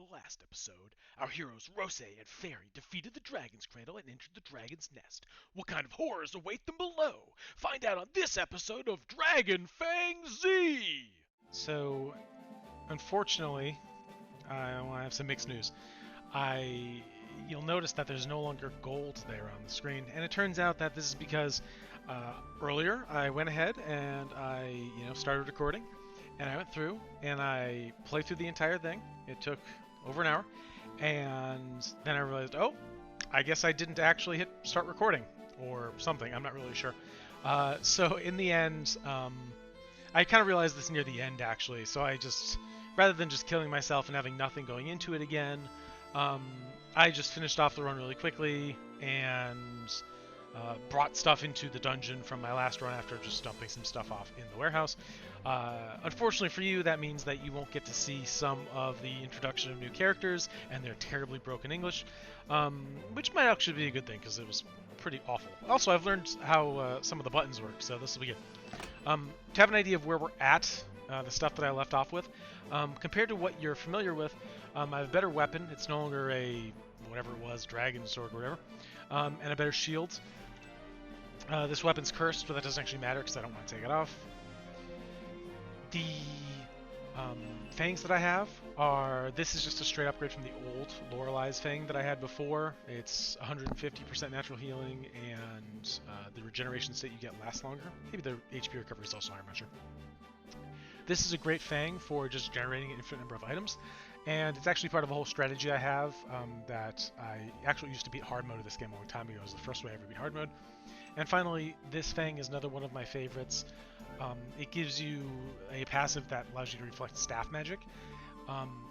the last episode, our heroes Rose and Fairy defeated the Dragon's Cradle and entered the Dragon's Nest. What kind of horrors await them below? Find out on this episode of DragonFangZ! So, unfortunately, I have some mixed news. You'll notice that there's no longer gold there on the screen, and it turns out that this is because earlier I went ahead and I started recording, and I went through and I played through the entire thing. It took over an hour, and then I realized, oh, I guess I didn't actually hit start recording or something. I'm not really sure. So in the end, I kind of realized this near the end actually. So I just, rather than just killing myself and having nothing going into it again, I just finished off the run really quickly and brought stuff into the dungeon from my last run after just dumping some stuff off in the warehouse. Unfortunately for you, that means that you won't get to see some of the introduction of new characters and their terribly broken English, which might actually be a good thing because it was pretty awful. Also, I've learned how some of the buttons work, so this will be good. To have an idea of where we're at, the stuff that I left off with, compared to what you're familiar with, I have a better weapon. It's no longer a whatever it was, dragon sword or whatever, and a better shield. This weapon's cursed, but that doesn't actually matter because I don't want to take it off. The fangs that I have this is just a straight upgrade from the old Lorelei's fang that I had before. It's 150% natural healing, and the regeneration state you get lasts longer. Maybe the HP recovery is also higher, I'm not sure. This is a great fang for just generating an infinite number of items, and it's actually part of a whole strategy I have that I actually used to beat hard mode of this game a long time ago. It was the first way I ever beat hard mode. And finally, this fang is another one of my favorites. It gives you a passive that allows you to reflect staff magic.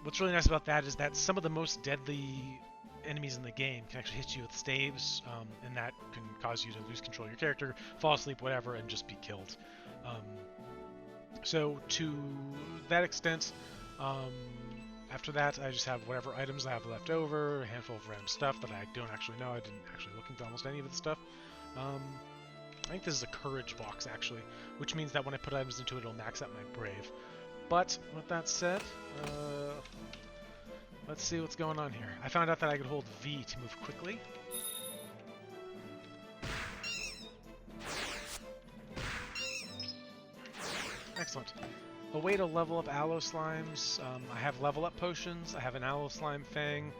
What's really nice about that is that some of the most deadly enemies in the game can actually hit you with staves, and that can cause you to lose control of your character, fall asleep, whatever, and just be killed. So to that extent, after that, I just have whatever items I have left over, a handful of random stuff that I don't actually know. I didn't actually look into almost any of the stuff. I think this is a courage box, actually, which means that when I put items into it, it'll max out my brave. But with that said, let's see what's going on here. I found out that I could hold V to move quickly. Excellent. A way to level up aloe slimes. I have level up potions. I have an aloe slime fang.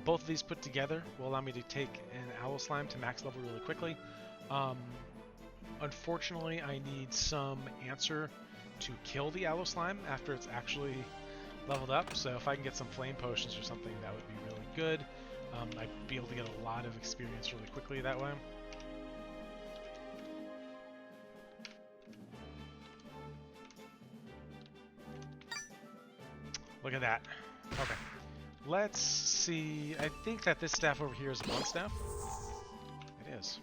Both of these put together will allow me to take an aloe slime to max level really quickly. Unfortunately, I need some answer to kill the aloe slime after it's actually leveled up. So if I can get some flame potions or something, that would be really good. I'd be able to get a lot of experience really quickly that way. Look at that. Okay. Let's see. I think that this staff over here is a blunt staff. It is.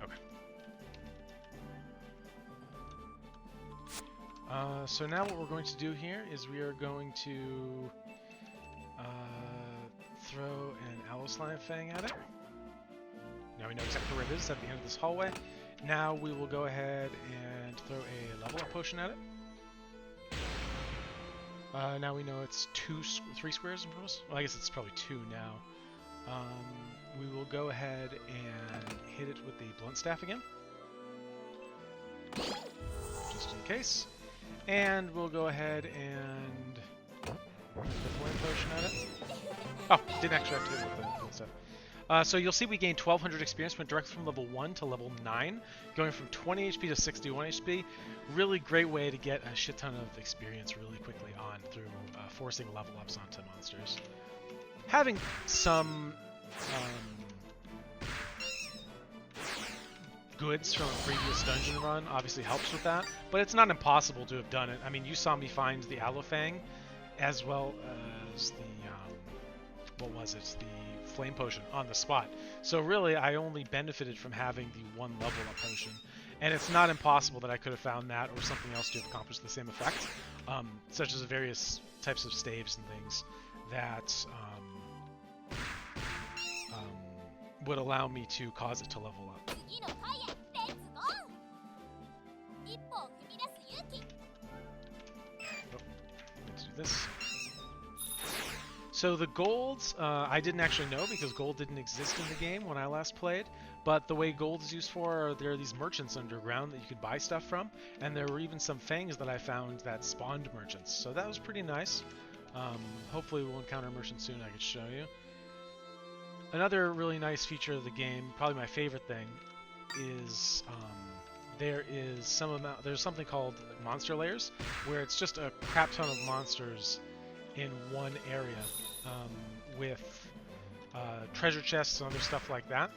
Okay. So now what we're going to do here is we are going to throw an aloe slime fang at it. Now we know exactly where it is, at the end of this hallway. Now we will go ahead and throw a level up potion at it. Now we know it's 3 squares in purpose. Well, I guess it's probably 2 now. We will go ahead and hit it with the blunt staff again, just in case. And we'll go ahead and hit the flame potion at it. Oh, didn't actually have to hit it with the blunt staff. So you'll see we gained 1200 experience, went directly from level 1 to level 9, going from 20 HP to 61 HP. Really great way to get a shit ton of experience really quickly on through forcing level ups onto monsters. Having some goods from a previous dungeon run obviously helps with that, but it's not impossible to have done it. I mean, you saw me find the aloe fang as well as the what was it? The flame potion on the spot. So really, I only benefited from having the 1 level up potion, and it's not impossible that I could have found that or something else to have accomplished the same effect, such as various types of staves and things that would allow me to cause it to level up. this. So the golds, I didn't actually know because gold didn't exist in the game when I last played. But the way gold is used for, there are these merchants underground that you could buy stuff from. And there were even some fangs that I found that spawned merchants. So that was pretty nice. Hopefully we'll encounter a merchant soon I can show you. Another really nice feature of the game, probably my favorite thing, is there's something called monster layers, where it's just a crap ton of monsters in one area with treasure chests and other stuff like that.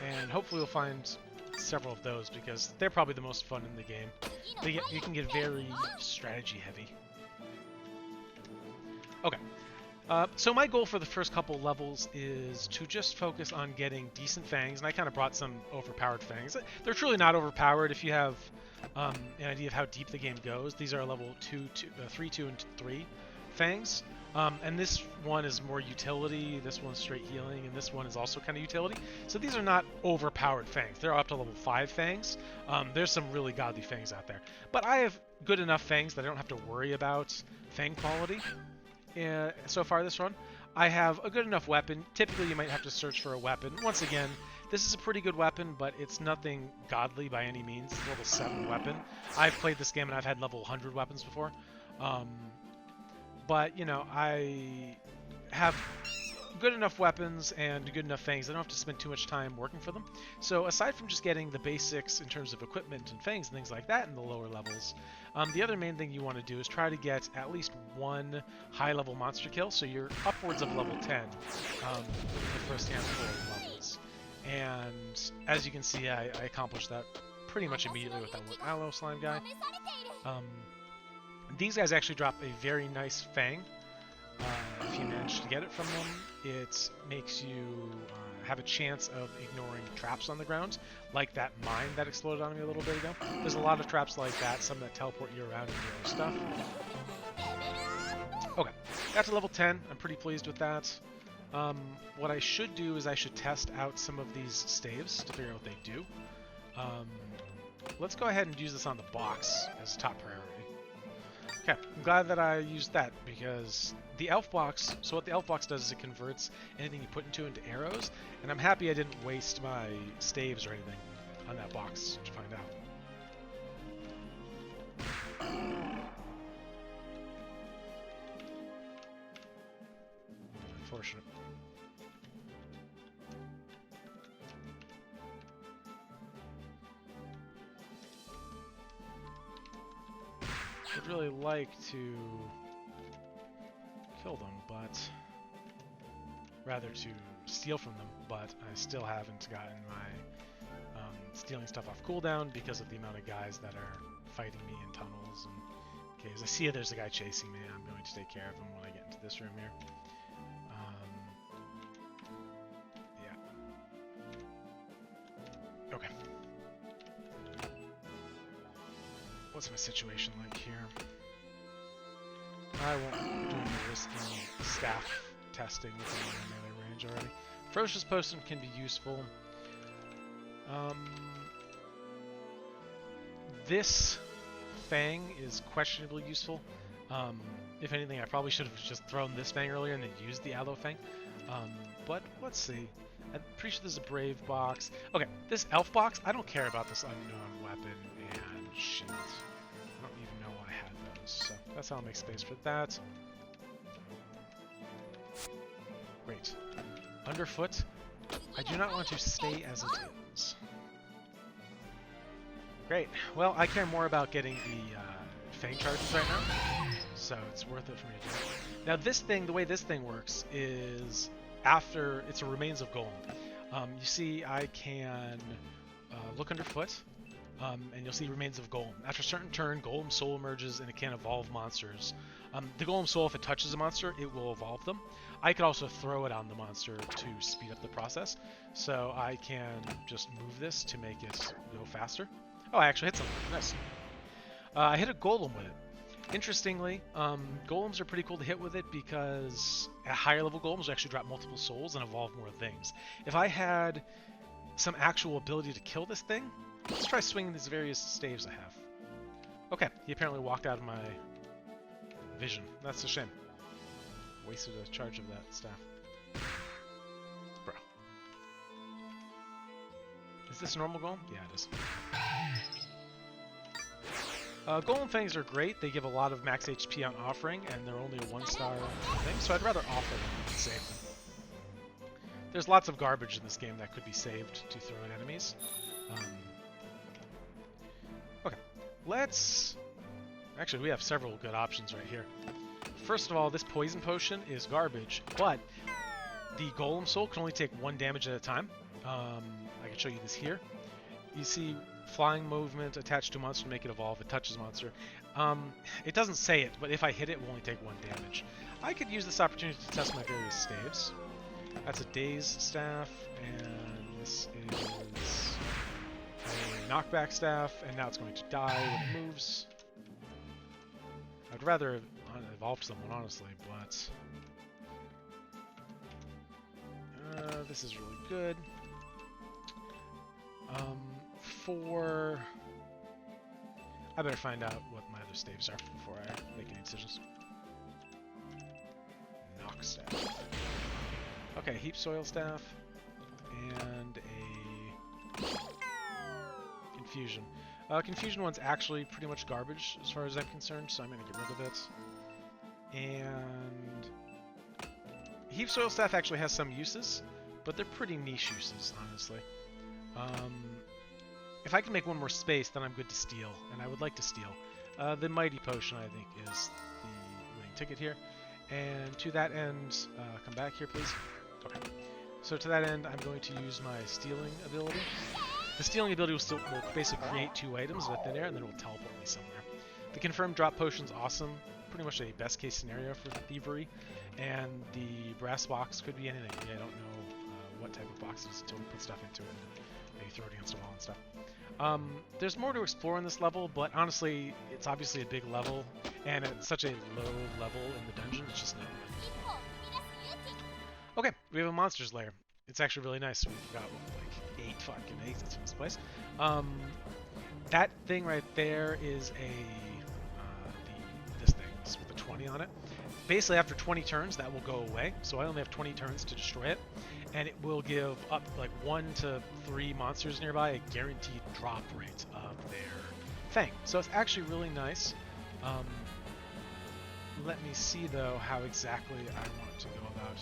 And hopefully we'll find several of those because they're probably the most fun in the game. You can get very strategy heavy. Okay. So my goal for the first couple levels is to just focus on getting decent fangs, and I kind of brought some overpowered fangs. They're truly not overpowered if you have an idea of how deep the game goes. These are level 3, 2, and 3 fangs, and this one is more utility, this one's straight healing, and this one is also kind of utility. So these are not overpowered fangs. They're up to level 5 fangs. There's some really godly fangs out there. But I have good enough fangs that I don't have to worry about fang quality. So far this run, I have a good enough weapon. Typically you might have to search for a weapon. Once again, this is a pretty good weapon, but it's nothing godly by any means. It's a level 7 weapon. I've played this game and I've had level 100 weapons before. But, you know, I have good enough weapons and good enough fangs. I don't have to spend too much time working for them. So aside from just getting the basics in terms of equipment and fangs and things like that in the lower levels, the other main thing you want to do is try to get at least one high-level monster kill. So you're upwards of level 10 with the first handful of levels. And as you can see, I accomplished that pretty much immediately with that one aloe slime guy. These guys actually drop a very nice fang. If you manage to get it from them, it makes you have a chance of ignoring traps on the ground, like that mine that exploded on me a little bit ago. There's a lot of traps like that, some that teleport you around and do other stuff. Okay, got to level 10. I'm pretty pleased with that. What I should do is I should test out some of these staves to figure out what they do. Let's go ahead and use this on the box as top priority. Okay, I'm glad that I used that because the elf box, so what the elf box does is it converts anything you put into arrows, and I'm happy I didn't waste my staves or anything on that box to find out. Unfortunate. I'd really like to kill them, but rather to steal from them, but I still haven't gotten my stealing stuff off cooldown because of the amount of guys that are fighting me in tunnels and caves. I see there's a guy chasing me. I'm going to take care of him when I get into this room here. Yeah. Okay. What's my situation like here? I won't do any risky staff testing within my melee range already. Ferocious Potion can be useful. This Fang is questionably useful. If anything, I probably should have just thrown this Fang earlier and then used the Aloe Fang. But let's see. I'm pretty sure there's a Brave box. Okay, this Elf box, I don't care about this unknown weapon and shield. I don't even know I had those, so that's how I'll make space for that. Great. Underfoot, I do not want to stay as it is. Great. Well, I care more about getting the Fang charges right now, so it's worth it for me to do it. Now this thing, the way this thing works is after it's a Remains of Golem. You see I can look underfoot, and you'll see Remains of Golem. After a certain turn, Golem Soul emerges and it can evolve monsters. The Golem Soul, if it touches a monster, it will evolve them. I could also throw it on the monster to speed up the process, so I can just move this to make it go faster. Oh, I actually hit something. Nice. I hit a Golem with it. Interestingly, Golems are pretty cool to hit with it because at higher level Golems actually drop multiple souls and evolve more things. If I had some actual ability to kill this thing, let's try swinging these various staves I have. Okay, he apparently walked out of my Vision. That's a shame. Wasted a charge of that staff. Bro. Is this a normal golem? Yeah, it is. DragonFangZ are great. They give a lot of max HP on offering, and they're only a 1-star thing, so I'd rather offer them than save them. There's lots of garbage in this game that could be saved to throw at enemies. Okay, let's... Actually, we have several good options right here. First of all, this poison potion is garbage, but the golem soul can only take 1 damage at a time. I can show you this here. You see flying movement attached to a monster to make it evolve. It touches monster. It doesn't say it, but if I hit it, it will only take 1 damage. I could use this opportunity to test my various staves. That's a Daze staff, and this is a knockback staff, and now it's going to die when it moves. I'd rather evolve someone, honestly, but this is really good. I better find out what my other staves are before I make any decisions. Knock staff. Okay, heap soil staff and a confusion. Confusion one's actually pretty much garbage as far as I'm concerned, so I'm gonna get rid of it. And heap soil staff actually has some uses, but they're pretty niche uses, honestly. If I can make 1 more space, then I'm good to steal, and I would like to steal. The Mighty Potion, I think, is the winning ticket here. And to that end, come back here, please. Okay. So to that end, I'm going to use my stealing ability. The stealing ability will basically create 2 items with thin air, and then it will teleport me somewhere. The confirmed drop potion's awesome. Pretty much a best case scenario for thievery. And the brass box could be anything. I don't know what type of box it is until we put stuff into it and maybe throw it against a wall and stuff. There's more to explore in this level, but honestly, it's obviously a big level, and at such a low level in the dungeon, it's just not worth it. Okay, we have a monster's lair. It's actually really nice. We've got, like, 8 fucking exits from this place. That thing right there is this thing with the 20 on it. Basically, after 20 turns, that will go away, so I only have 20 turns to destroy it, and it will give up like 1 to 3 monsters nearby a guaranteed drop rate of their thing. So it's actually really nice. Let me see, though, how exactly I want to go about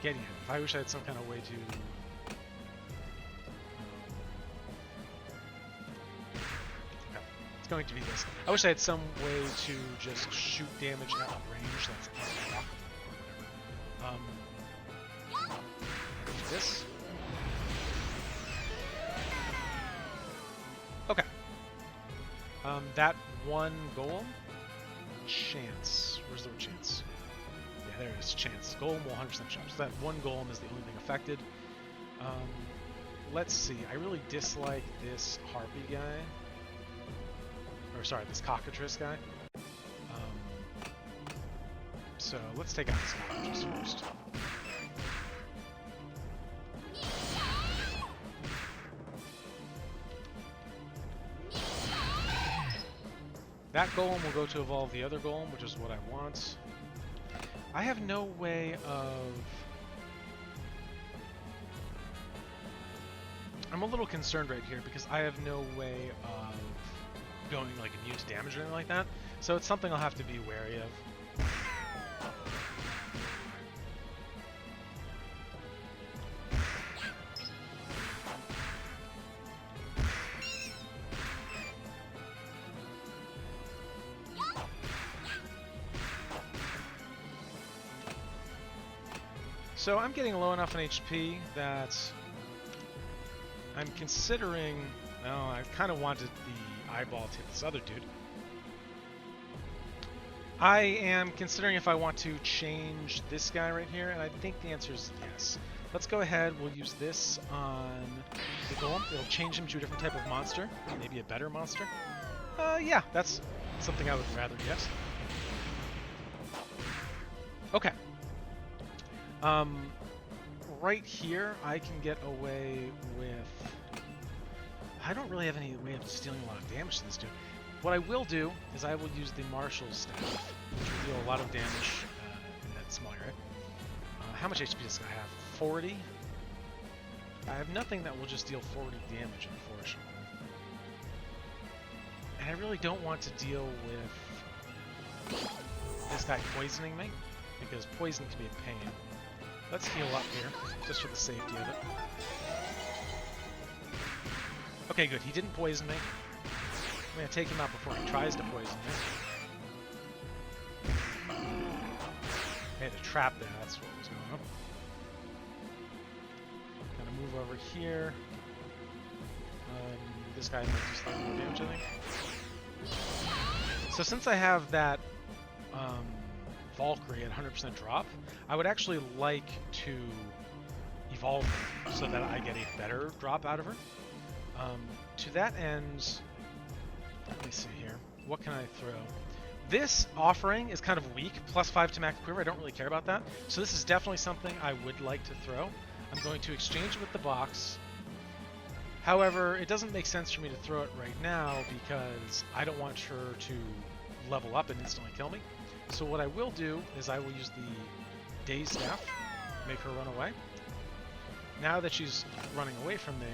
getting it. I wish I had some kind of way to... It's going to be this. I wish I had some way to just shoot damage at a range that's unblockable or whatever. This. Okay. That 1 golem. Chance. Where's the word chance? Yeah, there it is. Chance. Golem will 100% shot. So that 1 golem is the only thing affected. Let's see. I really dislike this harpy guy. Or sorry, this cockatrice guy. So let's take out this cockatrice first. That golem will go to evolve the other golem, which is what I want. I have no way of... I'm a little concerned right here because I have no way of going like immune to damage or anything like that. So it's something I'll have to be wary of. So I'm getting low enough in HP that I'm considering... No, I kind of wanted the eyeball to hit this other dude. I am considering if I want to change this guy right here, and I think the answer is yes. Let's go ahead, we'll use this on the golem. It'll change him to a different type of monster, maybe a better monster. Yeah, that's something I would rather get. Okay. Right here, I can get away with... I don't really have any way of dealing a lot of damage to this dude. What I will do is I will use the Marshal's Staff, which will deal a lot of damage in that small area. How much HP does this guy have? 40? I have nothing that will just deal 40 damage, unfortunately. And I really don't want to deal with this guy poisoning me, because poison can be a pain. Let's heal up here, just for the safety of it. Okay, good. He didn't poison me. I'm going to take him out before he tries to poison me. I had a trap there, that's what was going on. Gonna move over here. This guy might do slightly more damage, I think. So since I have that Valkyrie at 100% drop, I would actually like to evolve her so that I get a better drop out of her. To that end, let me see here. What can I throw? This offering is kind of weak, +5 to max quiver. I don't really care about that. So this is definitely something I would like to throw. I'm going to exchange it with the box. However, it doesn't make sense for me to throw it right now because I don't want her to level up and instantly kill me. So what I will do is I will use the Daze Staff, make her run away. Now that she's running away from me,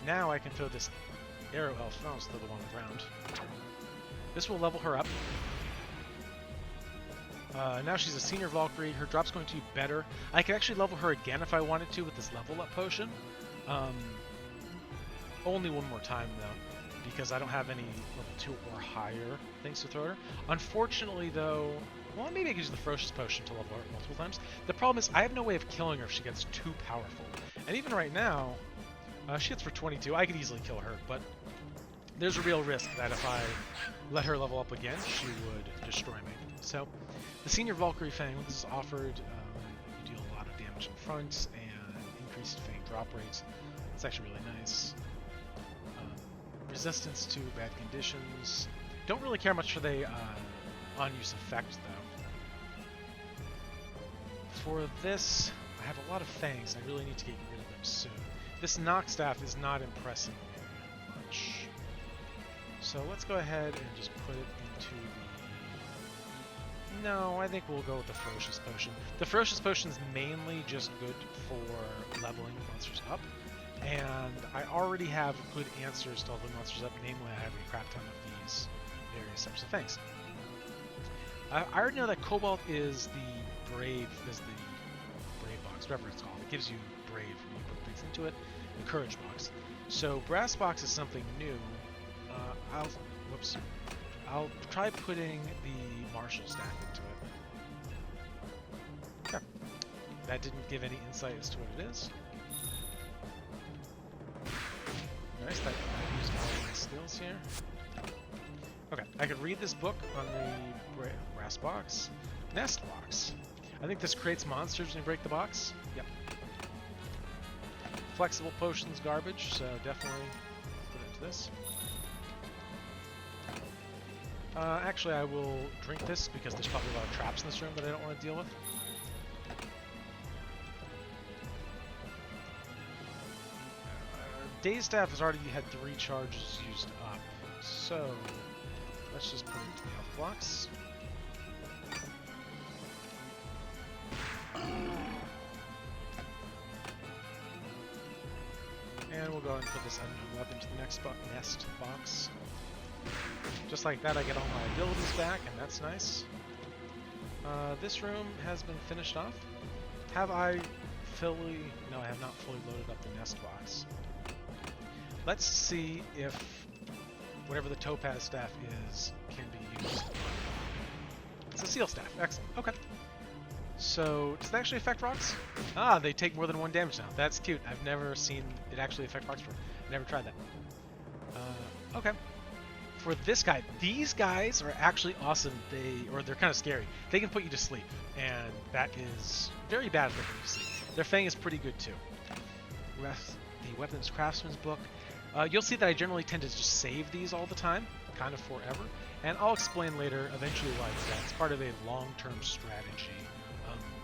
now I can throw this Arrow Elf. No, I'll throw the one on the ground. This will level her up. Now she's a senior Valkyrie. Her drop's going to be better. I could actually level her again if I wanted to with this level up potion. Only one more time though, because I don't have any level 2 or higher things to throw her. Unfortunately though, well, maybe I could use the Ferocious Potion to level her multiple times. The problem is I have no way of killing her if she gets too powerful. And even right now, she hits for 22. I could easily kill her, but there's a real risk that if I let her level up again, she would destroy me. So, the Senior Valkyrie Fang, this is offered, you deal a lot of damage in front and increased Fang drop rates. It's actually really nice. Resistance to bad conditions. Don't really care much for the on-use effect, though. For this, I have a lot of Fangs. I really need to get rid of them soon. This Knock Staff is not impressing me much. So let's go ahead and just put it into the... No, I think we'll go with the Ferocious Potion. The Ferocious Potion is mainly just good for leveling monsters up. And I already have good answers to leveling monsters up. Namely, I have a crap ton of these various types of Fangs. I already know that Cobalt is the Brave box, whatever it's called. It gives you Brave when you put things into it. The Courage box. So Brass box is something new. I'll try putting the Marshal Staff into it. Okay. That didn't give any insight as to what it is. Nice, that I used all of my skills here. Okay, I could read this book on the Brass box. Nest box. I think this creates monsters when you break the box. Yep. Flexible potions garbage, so definitely put it into this. Actually, I will drink this because there's probably a lot of traps in this room that I don't want to deal with. Daze Staff has already had 3 charges used up, so let's just put it into the health blocks. And we'll go ahead and put this unknown weapon to the next nest box. Just like that, I get all my abilities back, and that's nice. This room has been finished off. Have I fully... No, I have not fully loaded up the nest box. Let's see if whatever the Topaz Staff is can be used. It's a Seal Staff. Excellent. Okay. So, does that actually affect rocks? Ah, they take more than 1 damage now. That's cute. I've never seen it actually affect rocks before. Never tried that. Okay. For this guy, these guys are actually awesome. They're kind of scary. They can put you to sleep, and that is very bad for them to sleep. Their Fang is pretty good too. The Weapons Craftsman's book. You'll see that I generally tend to just save these all the time, kind of forever, and I'll explain later eventually why that's part of a long-term strategy.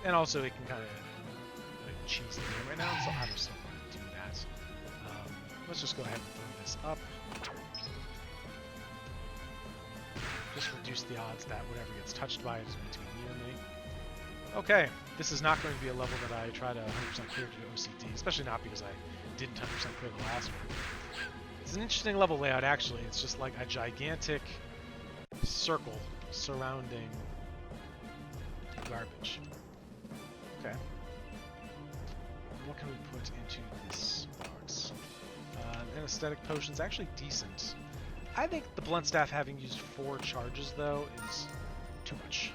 And also it can kind of like cheese the game right now, so I just don't want to do that. Let's just go ahead and throw this up. Just reduce the odds that whatever gets touched by it is going to be near me. Okay, this is not going to be a level that I try to 100% clear to OCD, especially not because I didn't 100% clear the last one. It's an interesting level layout, actually. It's just like a gigantic circle surrounding garbage. Okay. What can we put into this box? Anesthetic potion's actually decent. I think the blunt staff, having used 4 charges, though, is too much.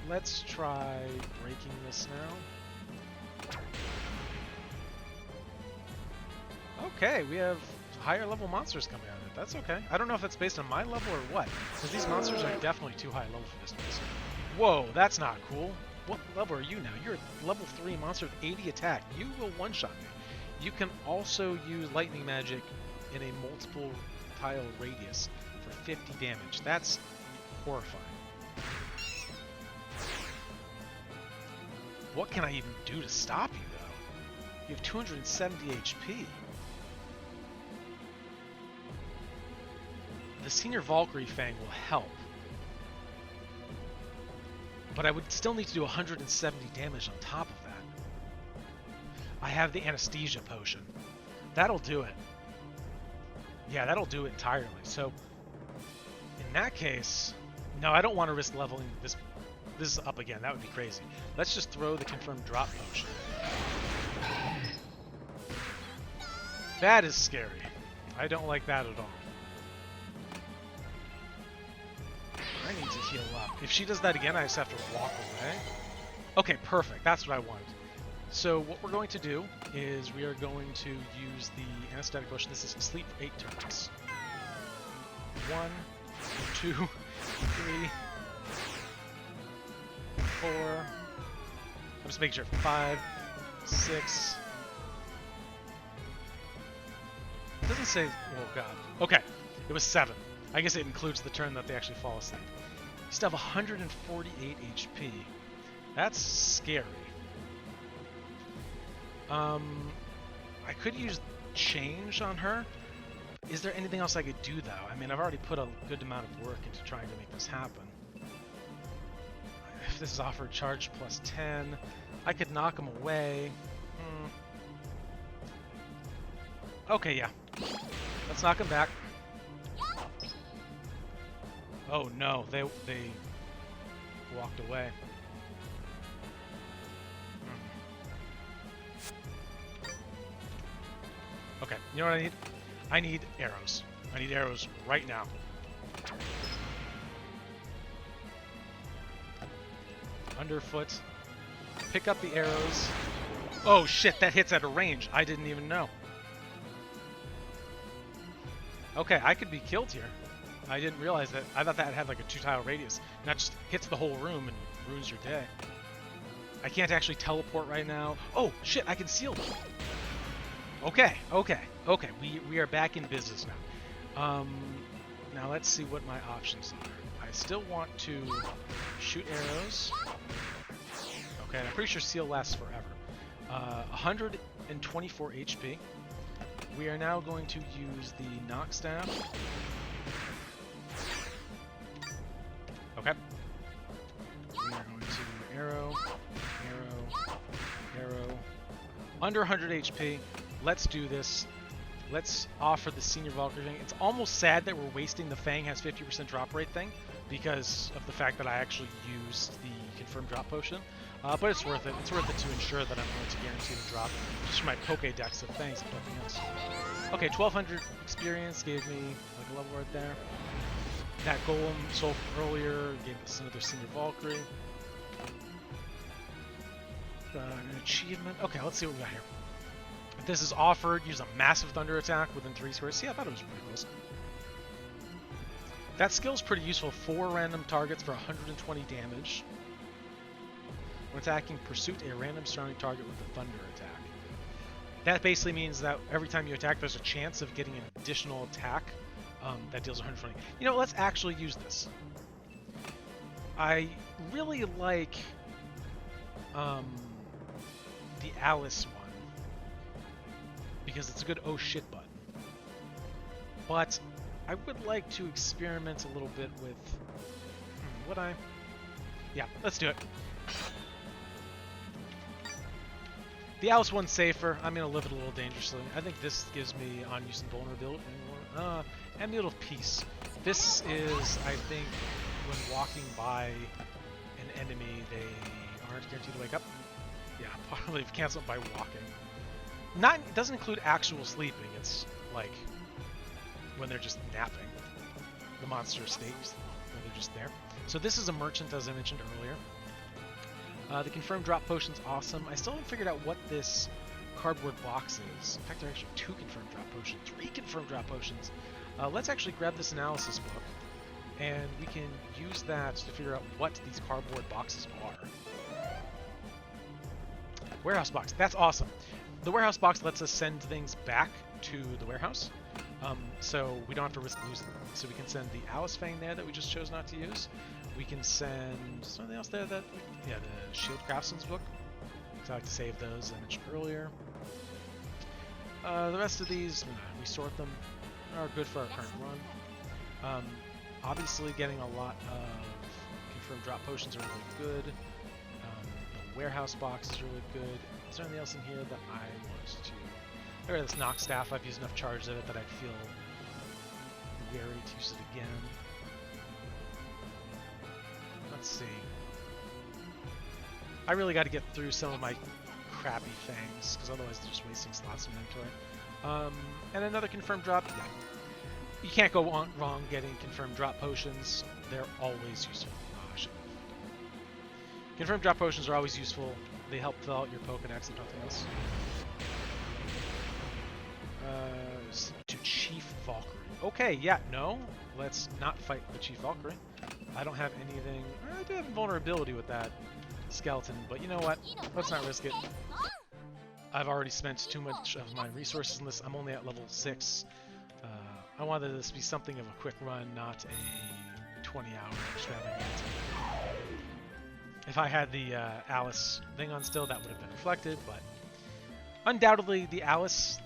Let's try breaking this now. Okay, we have higher level monsters coming out of it. That's okay. I don't know if that's based on my level or what, because these monsters are definitely too high level for this place. Whoa, that's not cool. What level are you now? You're a level 3 monster with 80 attack. You will one-shot me. You can also use lightning magic in a multiple tile radius for 50 damage. That's horrifying. What can I even do to stop you, though? You have 270 HP. The Senior Valkyrie Fang will help. But I would still need to do 170 damage on top of that. I have the Anesthesia Potion. That'll do it. Yeah, that'll do it entirely. So, in that case... No, I don't want to risk leveling this up again. That would be crazy. Let's just throw the Confirmed Drop Potion. That is scary. I don't like that at all. I need to heal up. If she does that again, I just have to walk away. Okay, perfect. That's what I wanted. So what we're going to do is we are going to use the Anesthetic Potion. This is sleep for 8 turns. 1, 2, 3, 4. I'm just making sure. 5, 6. It doesn't say. Oh god. Okay, it was 7. I guess it includes the turn that they actually fall asleep. You still have 148 HP. That's scary. I could use change on her. Is there anything else I could do, though? I mean, I've already put a good amount of work into trying to make this happen. If this is offered charge plus 10, I could knock him away. Okay, yeah. Let's knock him back. Oh no, they walked away. Okay, you know what I need? I need arrows. I need arrows right now. Underfoot. Pick up the arrows. Oh shit, that hits at a range. I didn't even know. Okay, I could be killed here. I didn't realize that. I thought that had like a 2-tile radius. And that just hits the whole room and ruins your day. I can't actually teleport right now. Oh shit, I can seal them. Okay. We are back in business now. Now let's see what my options are. I still want to shoot arrows. Okay, and I'm pretty sure seal lasts forever. 124 HP. We are now going to use the knock staff. Okay. We are going to arrow. Under 100 HP. Let's do this. Let's offer the Senior Valkyrie thing. It's almost sad that we're wasting the Fang has 50% drop rate thing because of the fact that I actually used the Confirmed Drop Potion. But it's worth it. It's worth it to ensure that I'm going to guarantee the drop just for my Pokédex of Fangs, if nothing else. Okay, 1200 experience gave me like a level right there. That Golem sold from earlier gave us another Senior Valkyrie. An achievement. Okay, let's see what we got here. If this is offered, use a massive thunder attack within 3 squares. See, I thought it was pretty close. That skill's pretty useful. 4 random targets for 120 damage. When attacking, pursuit a random surrounding target with a thunder attack. That basically means that every time you attack, there's a chance of getting an additional attack that deals 120. You know, let's actually use this. I really like the Alice one because it's a good oh shit button. but I would like to experiment a little bit with... would I? Yeah, let's do it. The Alice one's safer. I'm going to live it a little dangerously. I think this gives me on-use and vulnerability. Amulet of Peace. This is, I think, when walking by an enemy, they aren't guaranteed to wake up. Yeah, probably cancel it by walking. It doesn't include actual sleeping. It's like when they're just napping. The monster states when they're just there. So this is a merchant, as I mentioned earlier. The confirmed drop potion's awesome. I still haven't figured out what this cardboard box is. In fact, there are actually 2 confirmed drop potions, 3 confirmed drop potions. Let's actually grab this analysis book, and we can use that to figure out what these cardboard boxes are. Warehouse box. That's awesome. The warehouse box lets us send things back to the warehouse, so we don't have to risk losing them. So we can send the DragonFangZ there that we just chose not to use. We can send something else there that... Yeah, the Shield Craftsman's book. So I like to save those, as I mentioned earlier. The rest of these, we sort them, are good for our current run. Obviously, getting a lot of confirmed drop potions are really good. The warehouse box is really good. Is there anything else in here that I want to... There, this knock staff. I've used enough charge of it that I'd feel wary to use it again. Let's see. I really got to get through some of my crappy fangs, because otherwise they're just wasting slots in inventory. And another confirmed drop. Yeah. You can't go wrong getting confirmed drop potions. They're always useful. Confirmed drop potions are always useful. They help fill out your Pokedex and nothing else. To Chief Valkyrie. Okay, yeah, no. Let's not fight the Chief Valkyrie. I don't have anything... I do have vulnerability with that skeleton, but you know what? Let's not risk it. I've already spent too much of my resources on this. I'm only at level 6. I wanted this to be something of a quick run, not a 20-hour extravaganza. If I had the Alice thing on still, that would have been reflected, but undoubtedly the Alice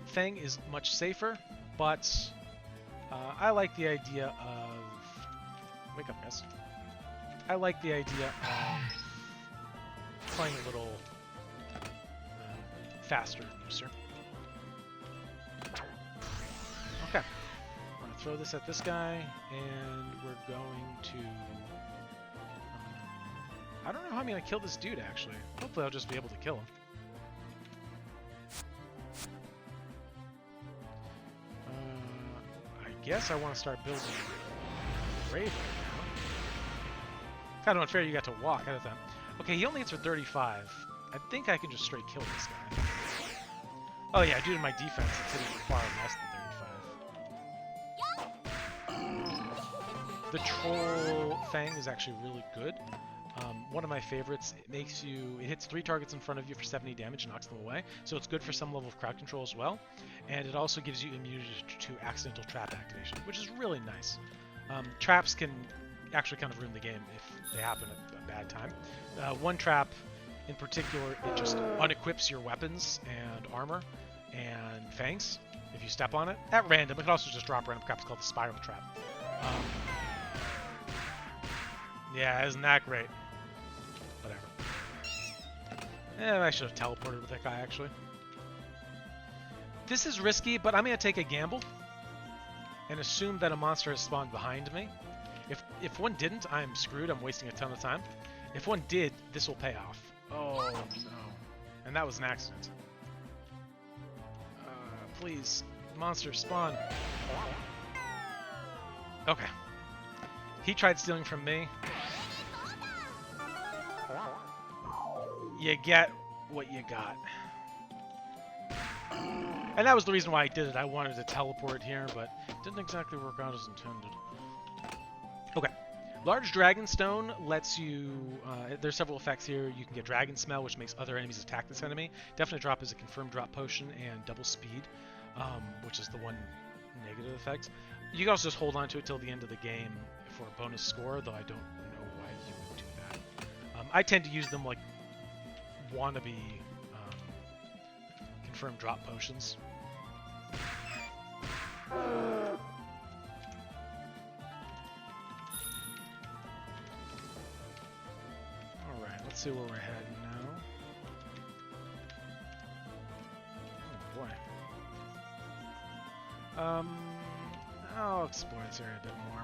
thing is much safer, but I like the idea of... Wake up, guys. I like the idea of playing a little faster and looser. Okay. I'm going to throw this at this guy, and we're going to... I don't know how I'm going to kill this dude, actually. Hopefully I'll just be able to kill him. I guess I want to start building a raid right now. Kind of unfair you got to walk ahead of time. Okay, he only hits for 35. I think I can just straight kill this guy. Oh yeah, due to my defense, it's hitting far less than 35. The Troll Fang is actually really good. One of my favorites. It hits 3 targets in front of you for 70 damage and knocks them away. So it's good for some level of crowd control as well. And it also gives you immunity to accidental trap activation, which is really nice. Traps can actually kind of ruin the game if they happen at a bad time. One trap in particular, it just unequips your weapons and armor and fangs if you step on it at random. It can also just drop random crap. It's called the spiral trap. Yeah, isn't that great? Whatever. I should have teleported with that guy, actually. This is risky, but I'm going to take a gamble and assume that a monster has spawned behind me. If one didn't, I'm screwed. I'm wasting a ton of time. If one did, this will pay off. Oh, no. And that was an accident. Please, monster, spawn. Okay. He tried stealing from me. You get what you got. And that was the reason why I did it. I wanted to teleport here, but it didn't exactly work out as intended. Okay. Large Dragon Stone lets you... there's several effects here. You can get Dragon Smell, which makes other enemies attack this enemy. Definite Drop is a confirmed drop potion, and Double Speed, which is the one negative effect. You can also just hold on to it till the end of the game for a bonus score, though I don't know why you would do that. I tend to use them like wannabe confirmed drop potions. Alright, let's see where we're heading now. Oh boy. I'll explore this area a bit more.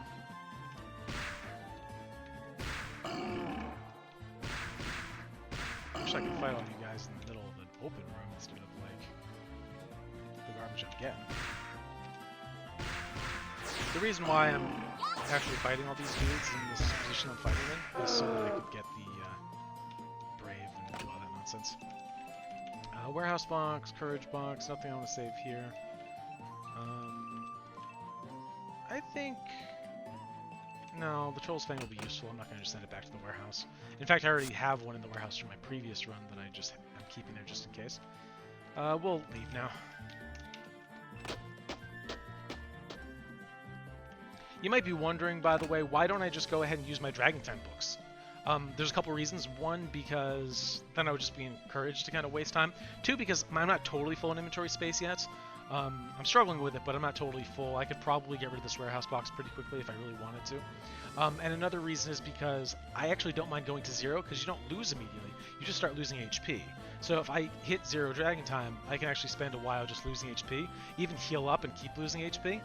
I wish I could fight all you guys in the middle of an open room instead of, like, the garbage I'm getting. The reason why I'm actually fighting all these dudes in this position I'm fighting in is so that I could get the brave and do all that nonsense. Warehouse box, courage box, nothing I want to save here. I think... No, the Troll's Fang will be useful. I'm not going to just send it back to the warehouse. In fact, I already have one in the warehouse from my previous run that I'm keeping there just in case. We'll leave now. You might be wondering, by the way, why don't I just go ahead and use my DragonFangZ books? There's a couple reasons. One, because then I would just be encouraged to kind of waste time. Two, because I'm not totally full in inventory space yet. I'm struggling with it, but I'm not totally full. I could probably get rid of this warehouse box pretty quickly if I really wanted to. And another reason is because I actually don't mind going to 0, because you don't lose immediately. You just start losing HP. So if I hit 0 Dragon Time, I can actually spend a while just losing HP, even heal up and keep losing HP.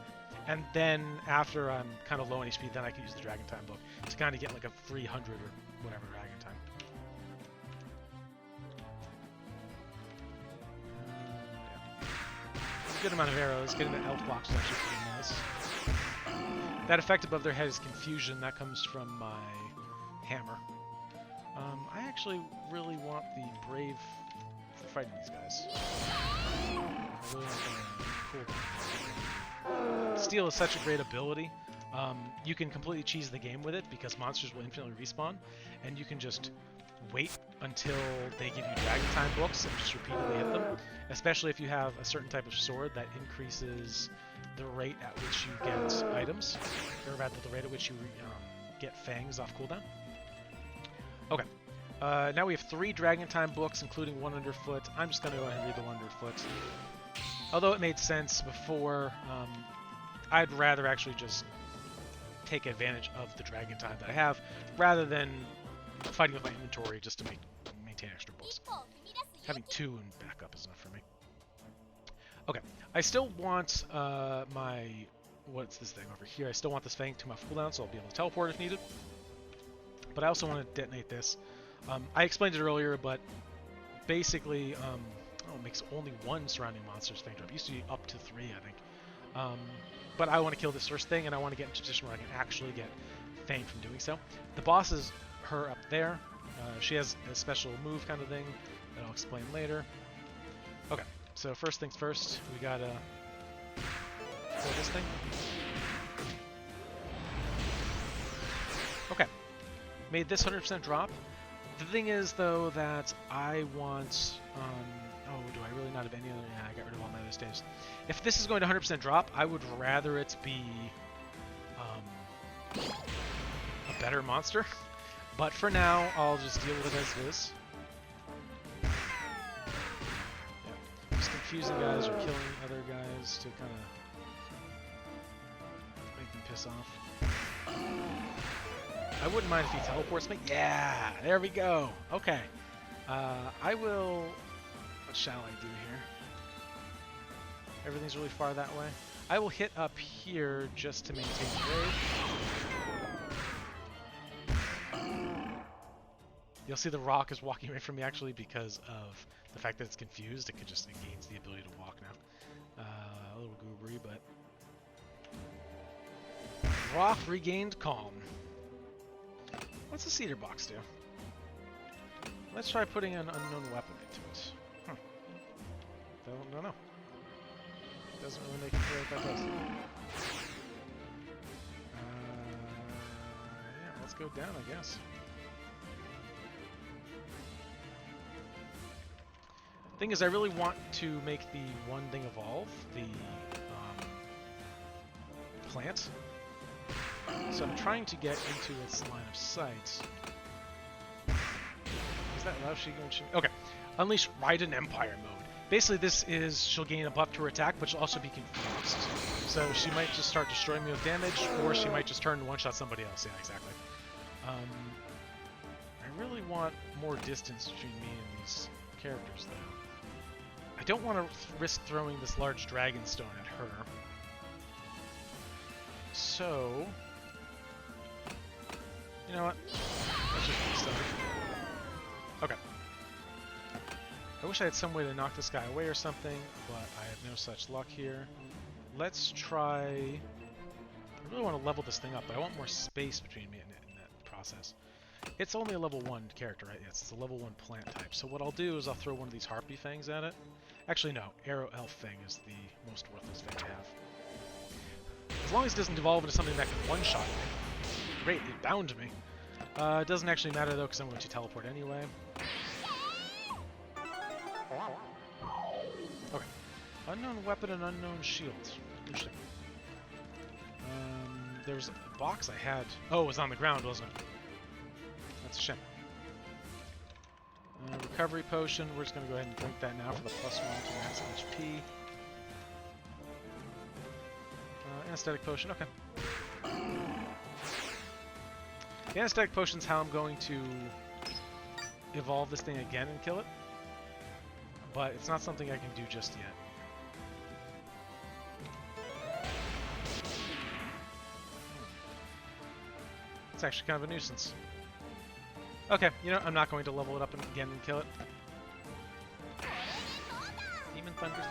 And then after I'm kind of low on HP, then I can use the Dragon Time book to kind of get like a 300 or whatever Dragon Time. A good amount of arrows. Getting the health box is actually pretty nice. That effect above their head is confusion. That comes from my hammer. I actually really want the brave for fighting these guys. I really want the cool. Steel is such a great ability. You can completely cheese the game with it because monsters will infinitely respawn, and you can just wait until they give you Dragon Time books and just repeatedly hit them, especially if you have a certain type of sword that increases the rate at which you get items, or rather the rate at which you get fangs off cooldown. Okay, now we have 3 Dragon Time books, including one underfoot. I'm just going to go ahead and read the one underfoot. Although it made sense before, I'd rather actually just take advantage of the Dragon Time that I have, rather than fighting with my inventory just to maintain extra books. Having 2 in backup is enough for me. Okay, I still want what's this thing over here? I still want this Fang to my cooldown, so I'll be able to teleport if needed. But I also want to detonate this. I explained it earlier, but basically, it makes only 1 surrounding monster's Fang drop. It used to be up to 3, I think. But I want to kill this first thing, and I want to get into a position where I can actually get Fang from doing so. The boss is her up there. She has a special move kind of thing that I'll explain later. Okay, so first things first, we gotta kill this thing. Okay, made this 100% drop. The thing is, though, that I want... oh, do I really not have any other... Yeah, I got rid of all my other staves. If this is going to 100% drop, I would rather it be a better monster. But for now, I'll just deal with it as it is. Yeah. Just confusing guys or killing other guys to kind of make them piss off. I wouldn't mind if he teleports me. Yeah, there we go. Okay. I will... What shall I do here? Everything's really far that way. I will hit up here just to maintain grade. You'll see the rock is walking away from me actually because of the fact that it's confused. It gains the ability to walk now. A little goobery, but... Rock regained calm. What's the cedar box do? Let's try putting an unknown weapon into it. Don't know. Doesn't really make it clear what that does. Yeah, let's go down, I guess. Thing is, I really want to make the one thing evolve, the plant. So I'm trying to get into its line of sight. Is that Lao Shigun? Okay. Unleash Raiden Empire mode. Basically, this is she'll gain a buff to her attack, but she'll also be confused. So she might just start destroying me with damage, or she might just turn and one-shot somebody else. Yeah, exactly. I really want more distance between me and these characters, though. I don't want to risk throwing this large dragon stone at her. So, you know what? Let's just restart. Okay. I wish I had some way to knock this guy away or something, but I have no such luck here. Let's try... I really want to level this thing up, but I want more space between me and it in that process. It's only a level 1 character, right? Yes, it's a level 1 plant type. So what I'll do is I'll throw one of these Harpy Fangs at it. Actually, no. Arrow Elf Fang is the most worthless Fang to have. As long as it doesn't devolve into something that can one-shot me. Great, it bound me. It doesn't actually matter, though, because I'm going to teleport anyway. Okay. Unknown weapon and unknown shield. Interesting. There was a box I had. Oh, it was on the ground, wasn't it? That's a shame. Recovery potion. We're just going to go ahead and drink that now for the +1 to max HP. Anesthetic potion. Okay. The anesthetic potion's how I'm going to evolve this thing again and kill it. But it's not something I can do just yet. It's actually kind of a nuisance. Okay, you know, I'm not going to level it up again and kill it. Demon Thunder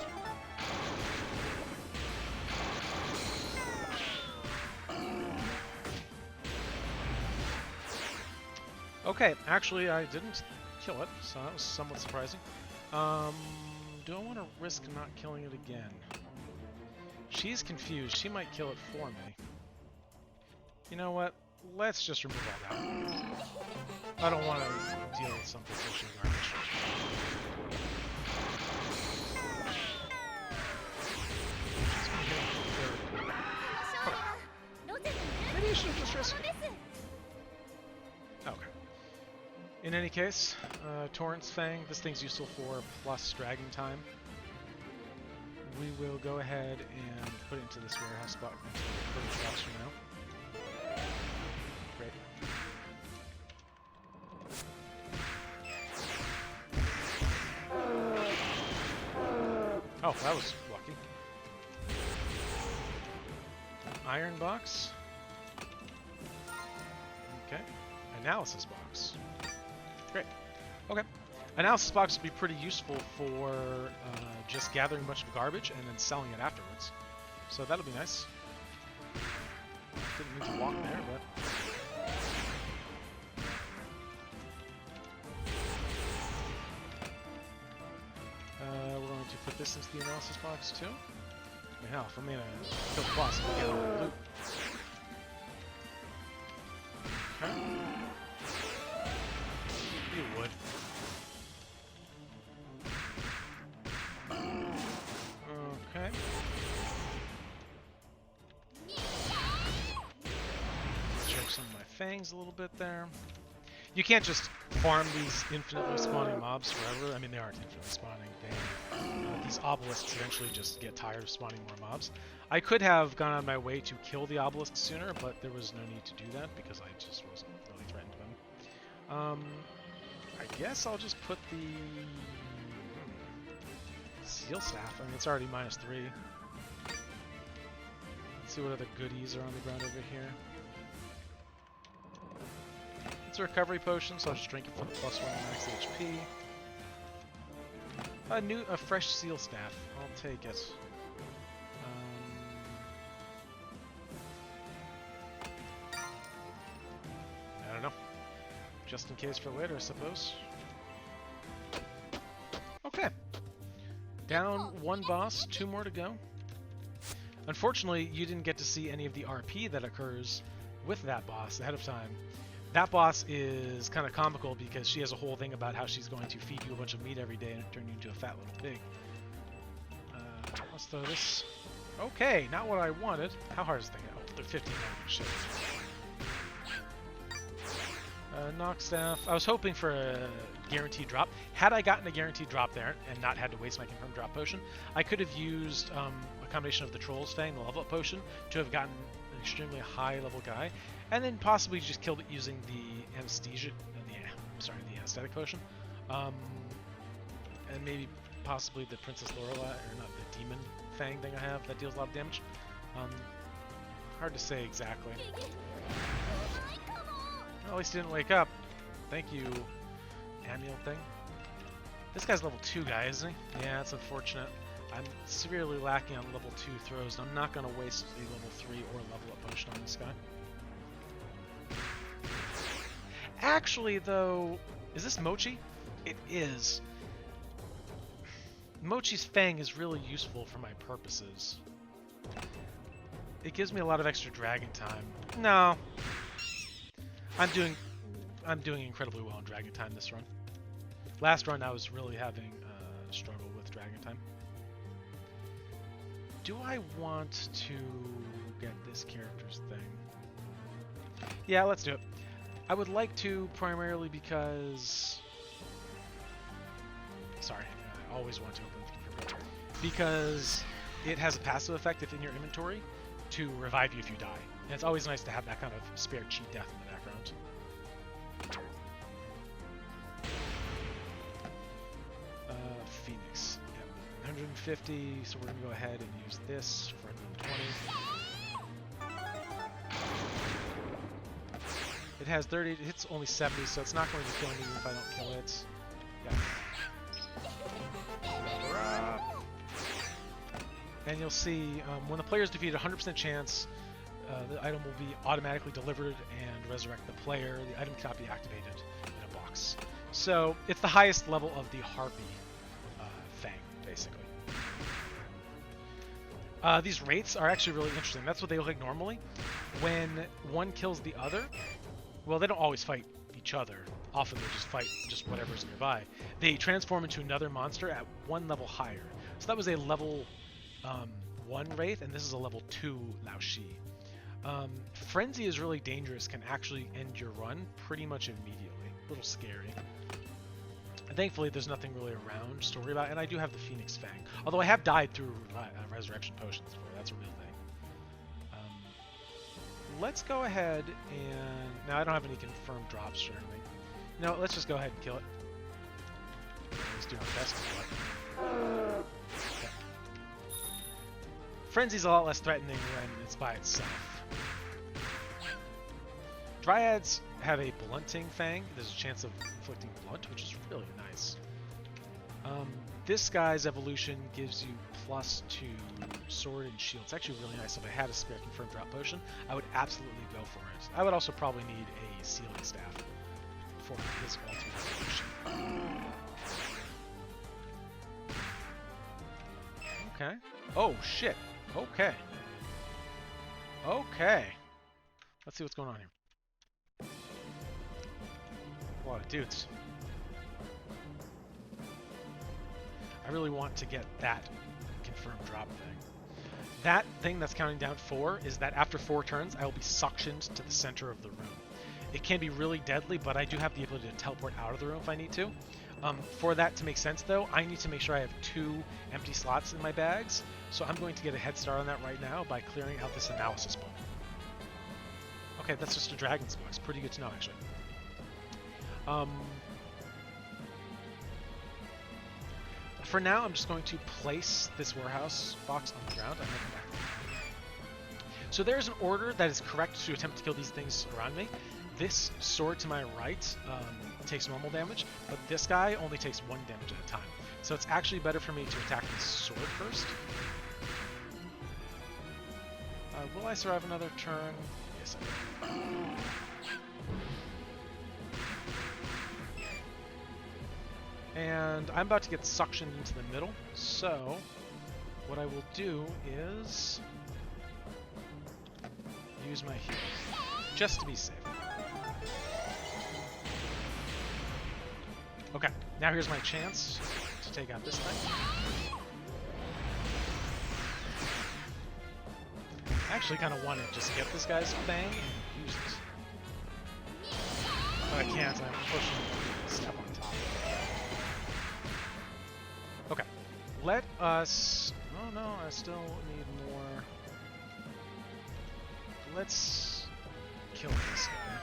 3. Okay, actually I didn't kill it, so that was somewhat surprising. Do I want to risk not killing it again? She's confused. She might kill it for me. You know what? Let's just remove all that. I don't want to deal with something pushing garbage. Maybe I should have just risked it. Okay. In any case, Torrent's Fang, this thing's useful for plus dragging time. We will go ahead and put it into this warehouse spot for now. Great. Oh, that was lucky. Iron box. Okay. Analysis box. Great. Okay. Analysis box would be pretty useful for just gathering a bunch of garbage and then selling it afterwards. So that'll be nice. Didn't need to walk there, but... we're going to put this into the analysis box too. I mean, hell, if I'm gonna kill the boss, I'm gonna get all the loot. Okay. You would. Okay. Check some of my fangs a little bit there. You can't just farm these infinitely spawning mobs forever. I mean, they aren't infinitely spawning. These obelisks eventually just get tired of spawning more mobs. I could have gone on my way to kill the obelisks sooner, but there was no need to do that because I just wasn't really threatened to them. I guess I'll just put the seal staff. I mean, it's already -3. Let's see what other goodies are on the ground over here. It's a recovery potion, so I'll just drink it for the +1 max HP. A fresh seal staff. I'll take it. I don't know. Just in case for later, I suppose. Okay. Down 1 boss, 2 more to go. Unfortunately, you didn't get to see any of the RP that occurs with that boss ahead of time. That boss is kind of comical because she has a whole thing about how she's going to feed you a bunch of meat every day and turn you into a fat little pig. Let's throw this. Okay, not what I wanted. How hard is the thing? Oh, 15 damage. Shit. Knockstaff. I was hoping for a guaranteed drop. Had I gotten a guaranteed drop there and not had to waste my confirmed drop potion, I could have used a combination of the Troll's Fang, the level up potion, to have gotten an extremely high level guy, and then possibly just killed it using the anesthesia, the anesthetic potion, and maybe possibly the Princess Lorelei, or not, the Demon Fang thing I have that deals a lot of damage. Hard to say exactly. Well, at least he didn't wake up. Thank you, Amiel thing. This guy's level 2 guy, isn't he? Yeah, that's unfortunate. I'm severely lacking on level 2 throws, and I'm not going to waste a level 3 or level up potion on this guy. Actually, though, is this Mochi? It is. Mochi's Fang is really useful for my purposes. It gives me a lot of extra dragon time. No. I'm doing incredibly well in dragon time this run. Last run I was really having a struggle with dragon time. Do I want to get this character's thing? Yeah, let's do it. I would like to primarily because... Sorry, I always want to open because it has a passive effect if in your inventory to revive you if you die. And it's always nice to have that kind of spare cheat death in the background. Phoenix. Yep. 150, so we're going to go ahead and use this for 120. It has 30, it hits only 70, so it's not going to kill me if I don't kill it. Yeah. And you'll see when the player is defeated, 100% chance the item will be automatically delivered and resurrect the player. The item cannot be activated in a box. So it's the highest level of the Harpy Fang, basically. These rates are actually really interesting. That's what they look like normally. When one kills the other, well, they don't always fight each other. Often they just fight just whatever's nearby. They transform into another monster at one level higher. So that was a level 1 Wraith, and this is a level 2 Lao Shi. Frenzy is really dangerous, can actually end your run pretty much immediately. A little scary. And thankfully, there's nothing really around to worry about, and I do have the Phoenix Fang. Although I have died through resurrection potions before, that's a real thing. Let's go ahead and... Now, I don't have any confirmed drops or anything. No, let's just go ahead and kill it. Let's do our best to kill it. Okay. Frenzy's a lot less threatening when it's by itself. Dryads have a blunting fang. There's a chance of inflicting blunt, which is really nice. This guy's evolution gives you +2 sword and shield. It's actually really nice. If I had a spare confirmed drop potion, I would absolutely go for it. I would also probably need a sealing staff for his ultimate evolution. Okay. Oh, shit. Okay. Okay. Let's see what's going on here. A lot of dudes. I really want to get that confirmed drop thing. That thing that's counting down 4 is that after 4 turns, I will be suctioned to the center of the room. It can be really deadly, but I do have the ability to teleport out of the room if I need to. For that to make sense, though, I need to make sure I have 2 empty slots in my bags, so I'm going to get a head start on that right now by clearing out this analysis book. Okay, that's just a dragon's box. Pretty good to know, actually. For now, I'm just going to place this warehouse box on the ground. I'm going to come back. So there's an order that is correct to attempt to kill these things around me. This sword to my right takes normal damage, but this guy only takes 1 damage at a time. So it's actually better for me to attack this sword first. Will I survive another turn? Yes, I will. And I'm about to get suctioned into the middle, so what I will do is use my heal, just to be safe. Okay, now here's my chance to take out this thing. I actually kind of want to just get this guy's fang and use it. But I can't, I'm pushing a step on top of it. Okay. Let us... Oh no, I still need more. Let's kill this guy.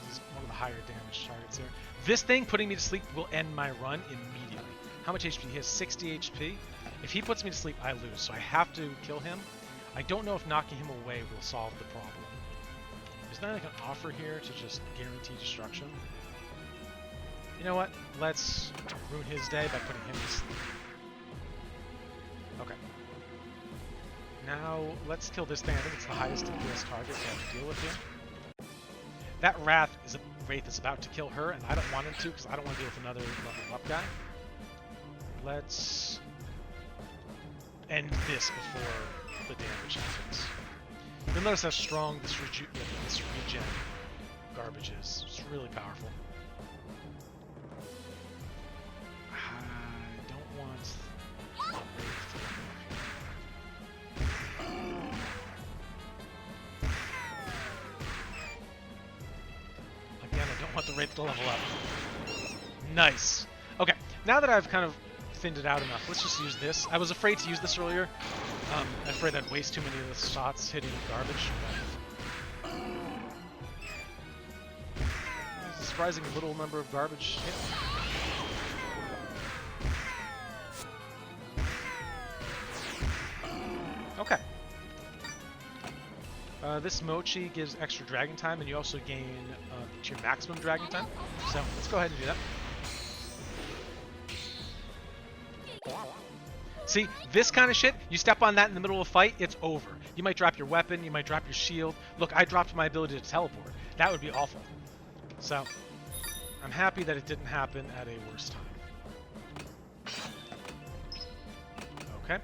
This is one of the higher damage targets here. This thing putting me to sleep will end my run immediately. How much HP? He has 60 HP. If he puts me to sleep, I lose, so I have to kill him. I don't know if knocking him away will solve the problem. Is there anything I can offer here to just guarantee destruction? You know what? Let's ruin his day by putting him to sleep. Okay. Now, let's kill this thing. I think it's the highest DPS target to have to deal with here. That Wraith is about to kill her, and I don't want him to because I don't want to deal with another level up guy. Let's end this before the damage happens. You'll notice how strong this regen garbage is. It's really powerful. I don't want the Wraith to run off here. Again, I don't want the Wraith to level up. Nice. Okay, now that I've kind of thinned it out enough, let's just use this. I was afraid to use this earlier. I'm afraid I'd waste too many of the shots hitting garbage. There's a surprising little number of garbage hit. Okay. This Mochi gives extra dragon time, and you also gain to your maximum dragon time. So let's go ahead and do that. See, this kind of shit, you step on that in the middle of a fight, it's over. You might drop your weapon, you might drop your shield. Look, I dropped my ability to teleport. That would be awful. So, I'm happy that it didn't happen at a worse time. Okay.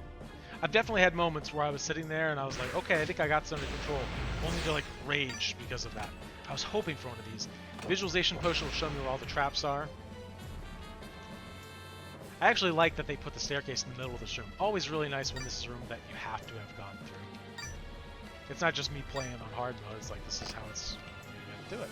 I've definitely had moments where I was sitting there and I was like, okay, I think I got this under control. Only to, like, rage because of that. I was hoping for one of these. Visualization potion will show me where all the traps are. I actually like that they put the staircase in the middle of this room. Always really nice when this is a room that you have to have gone through. It's not just me playing on hard mode, it's like this is how it's you're gonna do it.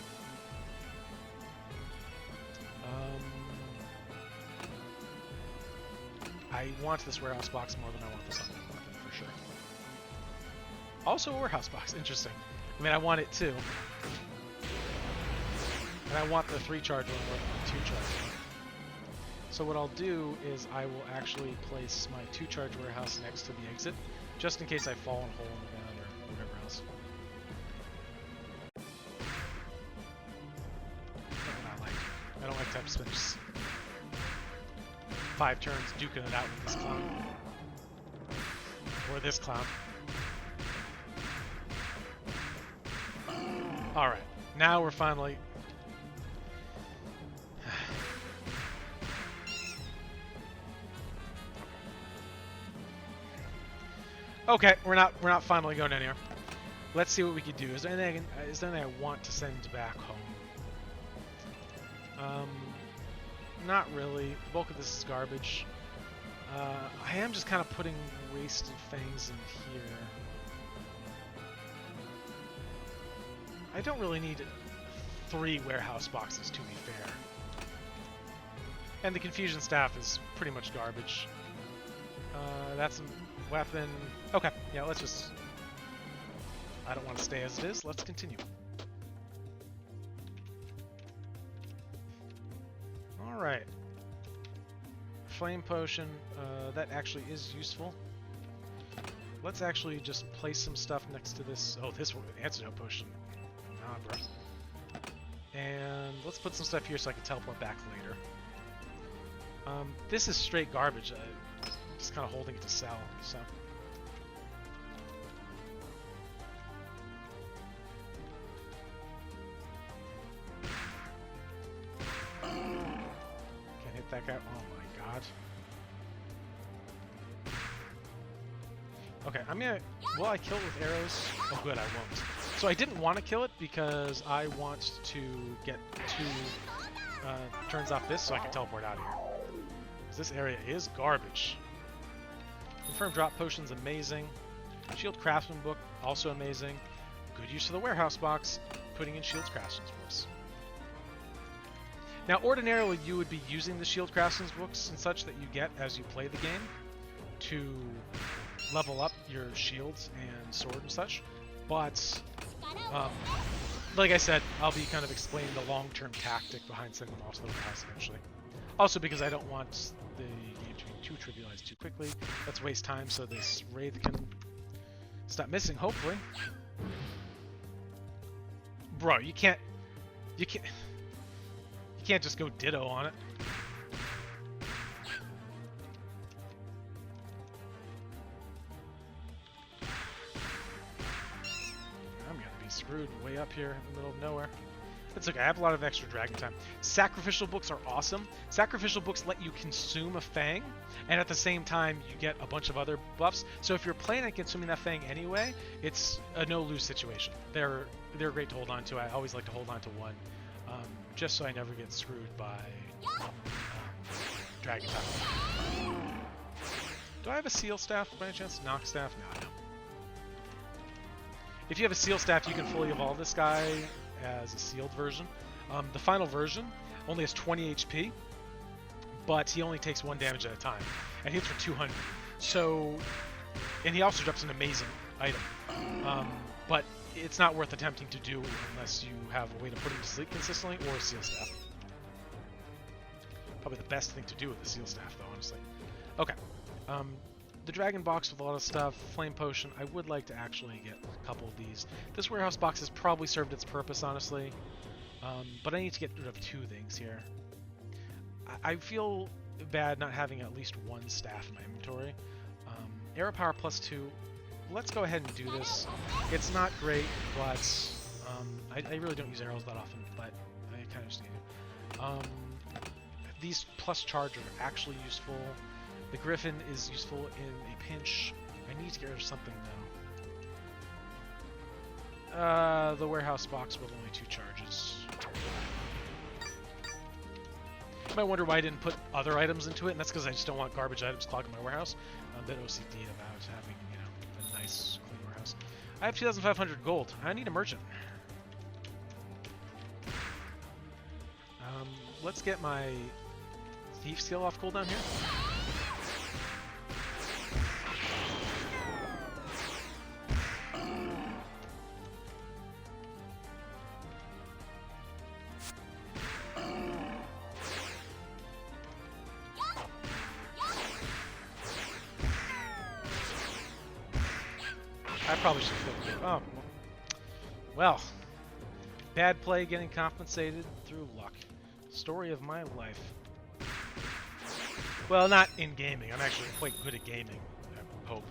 I want this warehouse box more than I want this other weapon, for sure. Also a warehouse box, interesting. I mean, I want it too. And I want the 3-charge one more than the 2-charge one. So what I'll do is I will actually place my 2-charge warehouse next to the exit, just in case I fall in a hole in the ground or whatever else. I don't like to have to spend 5 turns duking it out with this clown. Or this clown. Alright, now we're finally... Okay, we're not finally going anywhere. Let's see what we can do. Is there anything I want to send back home? Not really. The bulk of this is garbage. I am just kind of putting wasted fangs in here. I don't really need 3 warehouse boxes, to be fair. And the confusion staff is pretty much garbage. That's a weapon. Okay, yeah, let's just... I don't want to stay as it is. Let's continue. Alright. Flame potion. That actually is useful. Let's actually just place some stuff next to this. Oh, this antidote potion. Nah, bro. And let's put some stuff here so I can teleport back later. This is straight garbage. Just kind of holding it to sell, so. Can't hit that guy. Oh my god. Okay, I'm gonna... Will I kill it with arrows? Oh good, I won't. So I didn't want to kill it because I want to get 2 turns off this so I can teleport out of here. Because this area is garbage. Confirmed drop potion's amazing. Shield Craftsman book, also amazing. Good use of the warehouse box, putting in Shield's Craftsman's books. Now, ordinarily, you would be using the shield craftsman's books and such that you get as you play the game to level up your shields and sword and such. But, like I said, I'll be kind of explaining the long-term tactic behind sending them off to the warehouse eventually. Also, because I don't want the game to be too trivialized too quickly. Let's waste time so this Wraith can stop missing, hopefully. Bro, you can't just go ditto on it. I'm gonna be screwed way up here in the middle of nowhere. It's okay, I have a lot of extra dragon time. Sacrificial books are awesome. Sacrificial books let you consume a Fang, and at the same time you get a bunch of other buffs. So if you're planning on consuming that Fang anyway, it's a no-lose situation. They're great to hold on to. I always like to hold on to one, just so I never get screwed by dragon time. Do I have a seal staff by any chance? Knock staff? No, I don't. If you have a seal staff, you can fully evolve this guy as a sealed version. The final version only has 20 HP, but he only takes 1 damage at a time, and hits for 200. So, and he also drops an amazing item, but it's not worth attempting to do unless you have a way to put him to sleep consistently or a seal staff. Probably the best thing to do with the seal staff, though, honestly. Okay. The dragon box with a lot of stuff, flame potion. I would like to actually get a couple of these. This warehouse box has probably served its purpose, honestly. But I need to get rid of 2 things here. I feel bad not having at least 1 staff in my inventory. Arrow power +2. Let's go ahead and do this. It's not great, but I really don't use arrows that often, but I kind of just need to. These plus charge are actually useful. The Griffin is useful in a pinch. I need to get rid of something, though. The warehouse box with only 2 charges. You might wonder why I didn't put other items into it, and that's because I just don't want garbage items clogging my warehouse. I'm a bit OCD about having, you know, a nice, clean warehouse. I have 2,500 gold. I need a merchant. Let's get my thief skill off cooldown here. I probably should flip it. Oh, well. Bad play getting compensated through luck. Story of my life. Well, not in gaming. I'm actually quite good at gaming, I hope.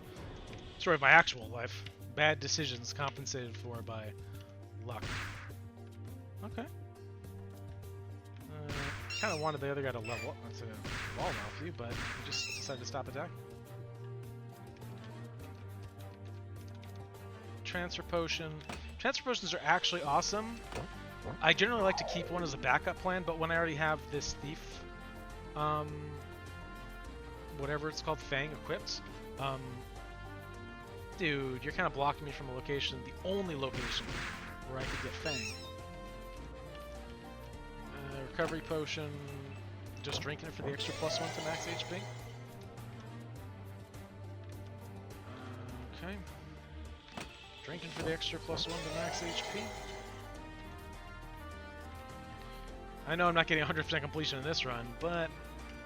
Story of my actual life. Bad decisions compensated for by luck. Okay. Kind of wanted the other guy to level up onto wall off you, but he just decided to stop attacking. Transfer potion. Transfer potions are actually awesome. I generally like to keep one as a backup plan, but when I already have this thief, whatever it's called, Fang equipped, dude, you're kind of blocking me from a location, the only location where I could get Fang. Recovery potion, just drinking it for the extra +1 to max HP. Okay. Drinking for the extra +1 to max HP. I know I'm not getting 100% completion in this run, but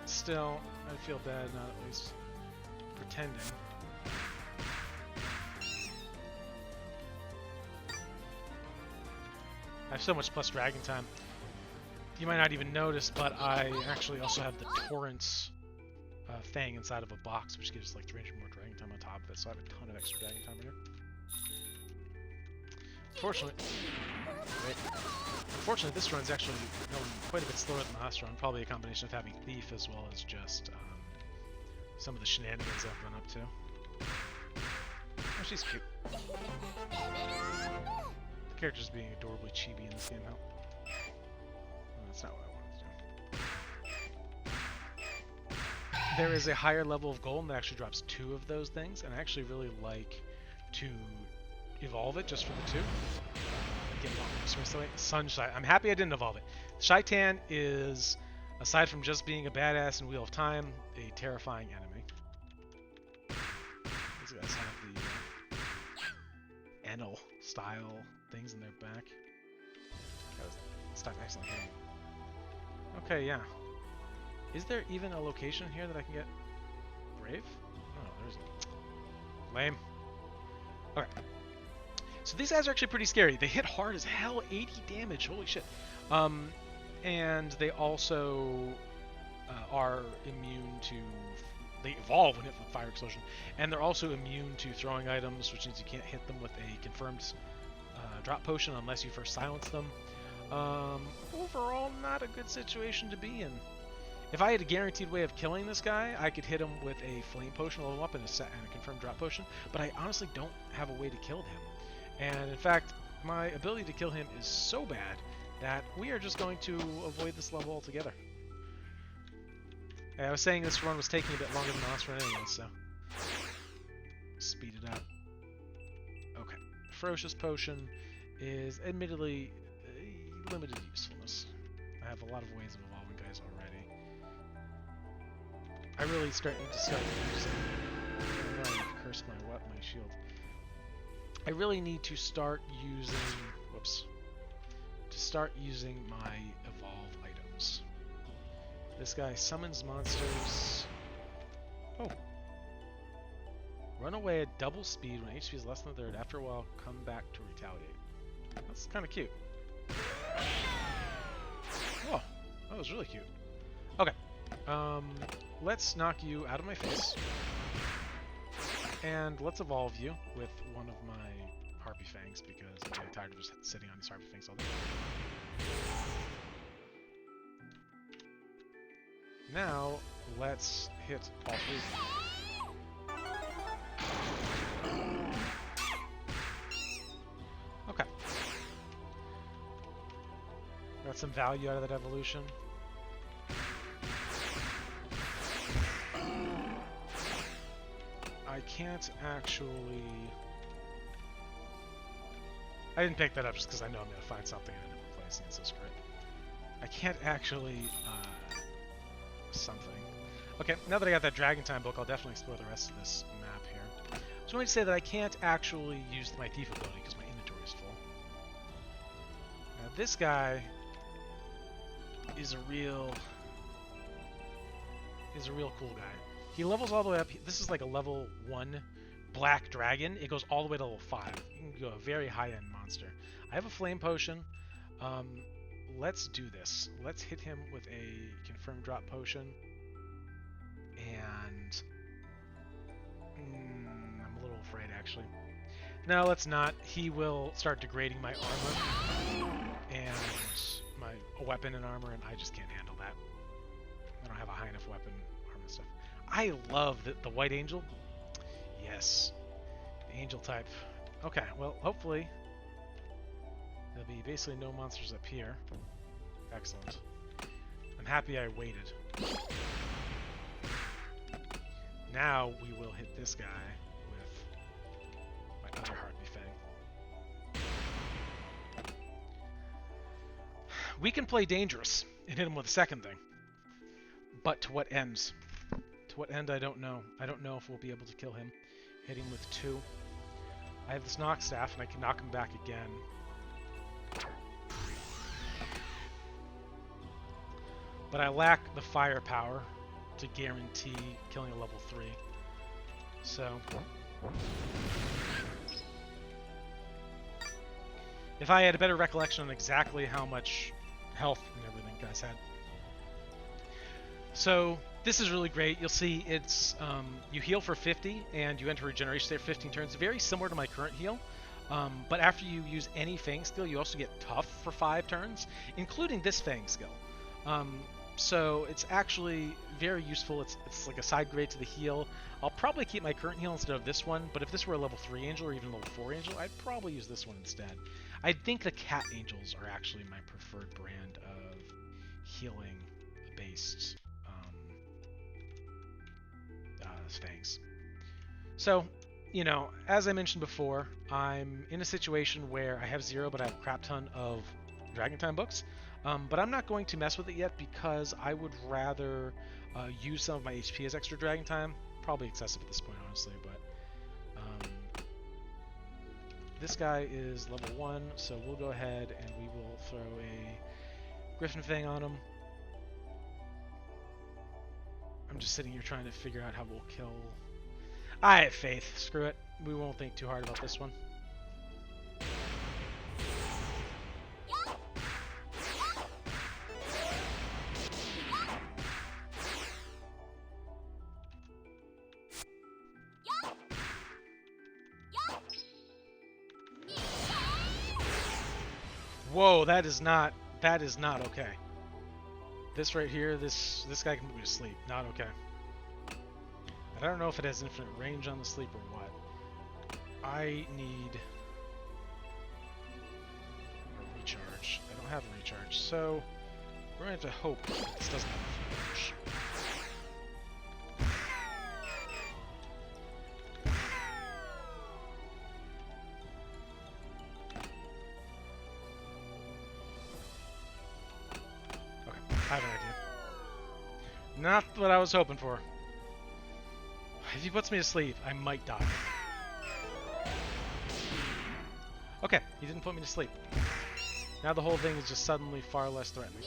still, I feel bad not at least pretending. I have so much plus dragon time. You might not even notice, but I actually also have the Torrent's Fang inside of a box, which gives like 300 more dragon time on top of it, so I have a ton of extra dragon time here. Unfortunately, this run's actually going quite a bit slower than the last run. Probably a combination of having Thief as well as just some of the shenanigans I've run up to. Oh, she's cute. The character's being adorably chibi in this game, though. Oh, that's not what I wanted to do. There is a higher level of golem that actually drops 2 of those things, and I actually really like to evolve it just for the 2. get a lot more experience that way. Sunshine. I'm happy I didn't evolve it. Shaitan is, aside from just being a badass in Wheel of Time, a terrifying enemy. These guys have the Enel style things in their back. Stuck excellent here. Okay, yeah. Is there even a location here that I can get Brave? Oh, there isn't. Lame. Okay. So these guys are actually pretty scary. They hit hard as hell, 80 damage. Holy shit. And they also are immune to... They evolve when hit with Fire Explosion. And they're also immune to throwing items, which means you can't hit them with a confirmed drop potion unless you first silence them. Overall, not a good situation to be in. If I had a guaranteed way of killing this guy, I could hit him with a flame potion, level him up, and a confirmed drop potion, but I honestly don't have a way to kill him. And in fact, my ability to kill him is so bad that we are just going to avoid this level altogether. I was saying this run was taking a bit longer than the last run anyway, so speed it up. Okay, Ferocious Potion is admittedly limited usefulness. I have a lot of ways of evolving guys already. I really need to start using... Oh no, I've cursed my shield. I really need to start using... Whoops. To start using my evolve items. This guy summons monsters... Oh. Run away at double speed when HP is less than a third. After a while, come back to retaliate. That's kind of cute. Oh, that was really cute. Okay. Let's knock you out of my face. And let's evolve you with one of my Harpy Fangs because I'm getting tired of just sitting on these Harpy Fangs all day. Now, let's hit all three of them. Okay. Got some value out of that evolution. I can't actually... I didn't pick that up just because I know I'm going to find something and end up replacing it, so screw it. I can't actually... something. Okay, now that I got that Dragon Time book, I'll definitely explore the rest of this map here. So I'm going to say that I can't actually use my thief ability because my inventory is full. Now this guy is a real cool guy. He levels all the way up. This is like a level 1 black dragon. It goes all the way to level 5. You can go a very high-end monster. I have a flame potion. Let's do this. Let's hit him with a confirmed drop potion. And I'm a little afraid, actually. No, let's not. He will start degrading my armor and my weapon and armor, and I just can't handle that. I don't have a high enough weapon, armor and stuff. I love the White Angel. Yes. The Angel type. Okay, well, hopefully there'll be basically no monsters up here. Excellent. I'm happy I waited. Now we will hit this guy with my other Harpy Fang. We can play dangerous and hit him with a second thing. But to what ends? To what end, I don't know. I don't know if we'll be able to kill him. Hit him with 2. I have this knock staff and I can knock him back again. But I lack the firepower to guarantee killing a level 3. So if I had a better recollection on exactly how much health and everything guys had. So this is really great. You'll see it's you heal for 50 and you enter regeneration state for 15 turns. Very similar to my current heal. But after you use any Fang skill, you also get tough for 5 turns, including this Fang skill. So it's actually very useful. It's like a side grade to the heal. I'll probably keep my current heal instead of this one, but if this were a level 3 angel or even level 4 angel, I'd probably use this one instead. I think the cat angels are actually my preferred brand of healing based Fangs. So you know, as I mentioned before, I'm in a situation where I have 0, but I have a crap ton of Dragon Time books. But I'm not going to mess with it yet because I would rather use some of my HP as extra Dragon Time. Probably excessive at this point, honestly, but this guy is level 1, so we'll go ahead and we will throw a Griffin Fang on him. I'm just sitting here trying to figure out how we'll kill. I have faith. Screw it. We won't think too hard about this one. Whoa, that is not okay. This right here, this guy can put me to sleep. Not okay. And I don't know if it has infinite range on the sleep or what. I need a recharge. I don't have a recharge, so we're gonna have to hope that this doesn't have infinite range. I have an idea. Not what I was hoping for. If he puts me to sleep, I might die. Okay, he didn't put me to sleep. Now the whole thing is just suddenly far less threatening.